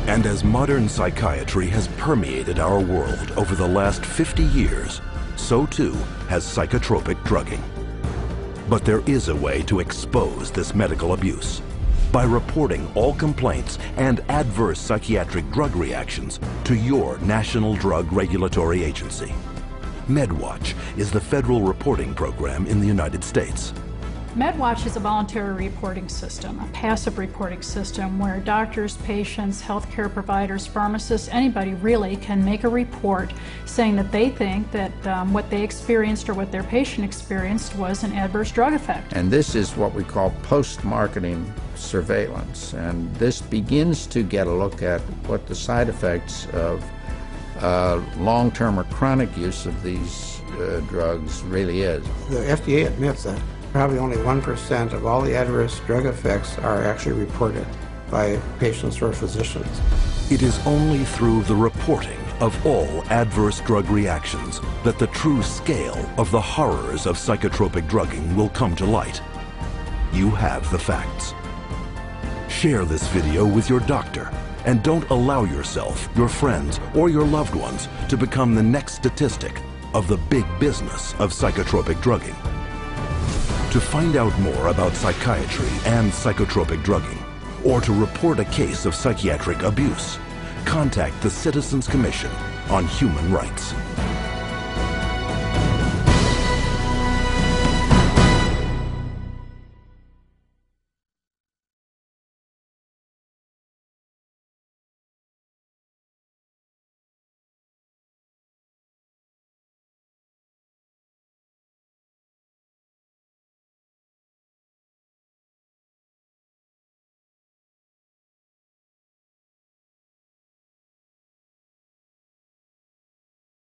And as modern psychiatry has permeated our world over the last 50 years, so too has psychotropic drugging. But there is a way to expose this medical abuse by reporting all complaints and adverse psychiatric drug reactions to your National Drug Regulatory Agency. MedWatch is the federal reporting program in the United States. MedWatch is a voluntary reporting system, a passive reporting system where doctors, patients, healthcare providers, pharmacists, anybody really can make a report saying that they think that what they experienced or what their patient experienced was an adverse drug effect. And this is what we call post-marketing surveillance. And this begins to get a look at what the side effects of long-term or chronic use of these drugs really is. The FDA admits that probably only 1% of all the adverse drug effects are actually reported by patients or physicians. It is only through the reporting of all adverse drug reactions that the true scale of the horrors of psychotropic drugging will come to light. You have the facts. Share this video with your doctor and don't allow yourself, your friends, or your loved ones to become the next statistic of the big business of psychotropic drugging. To find out more about psychiatry and psychotropic drugging, or to report a case of psychiatric abuse, contact the Citizens Commission on Human Rights.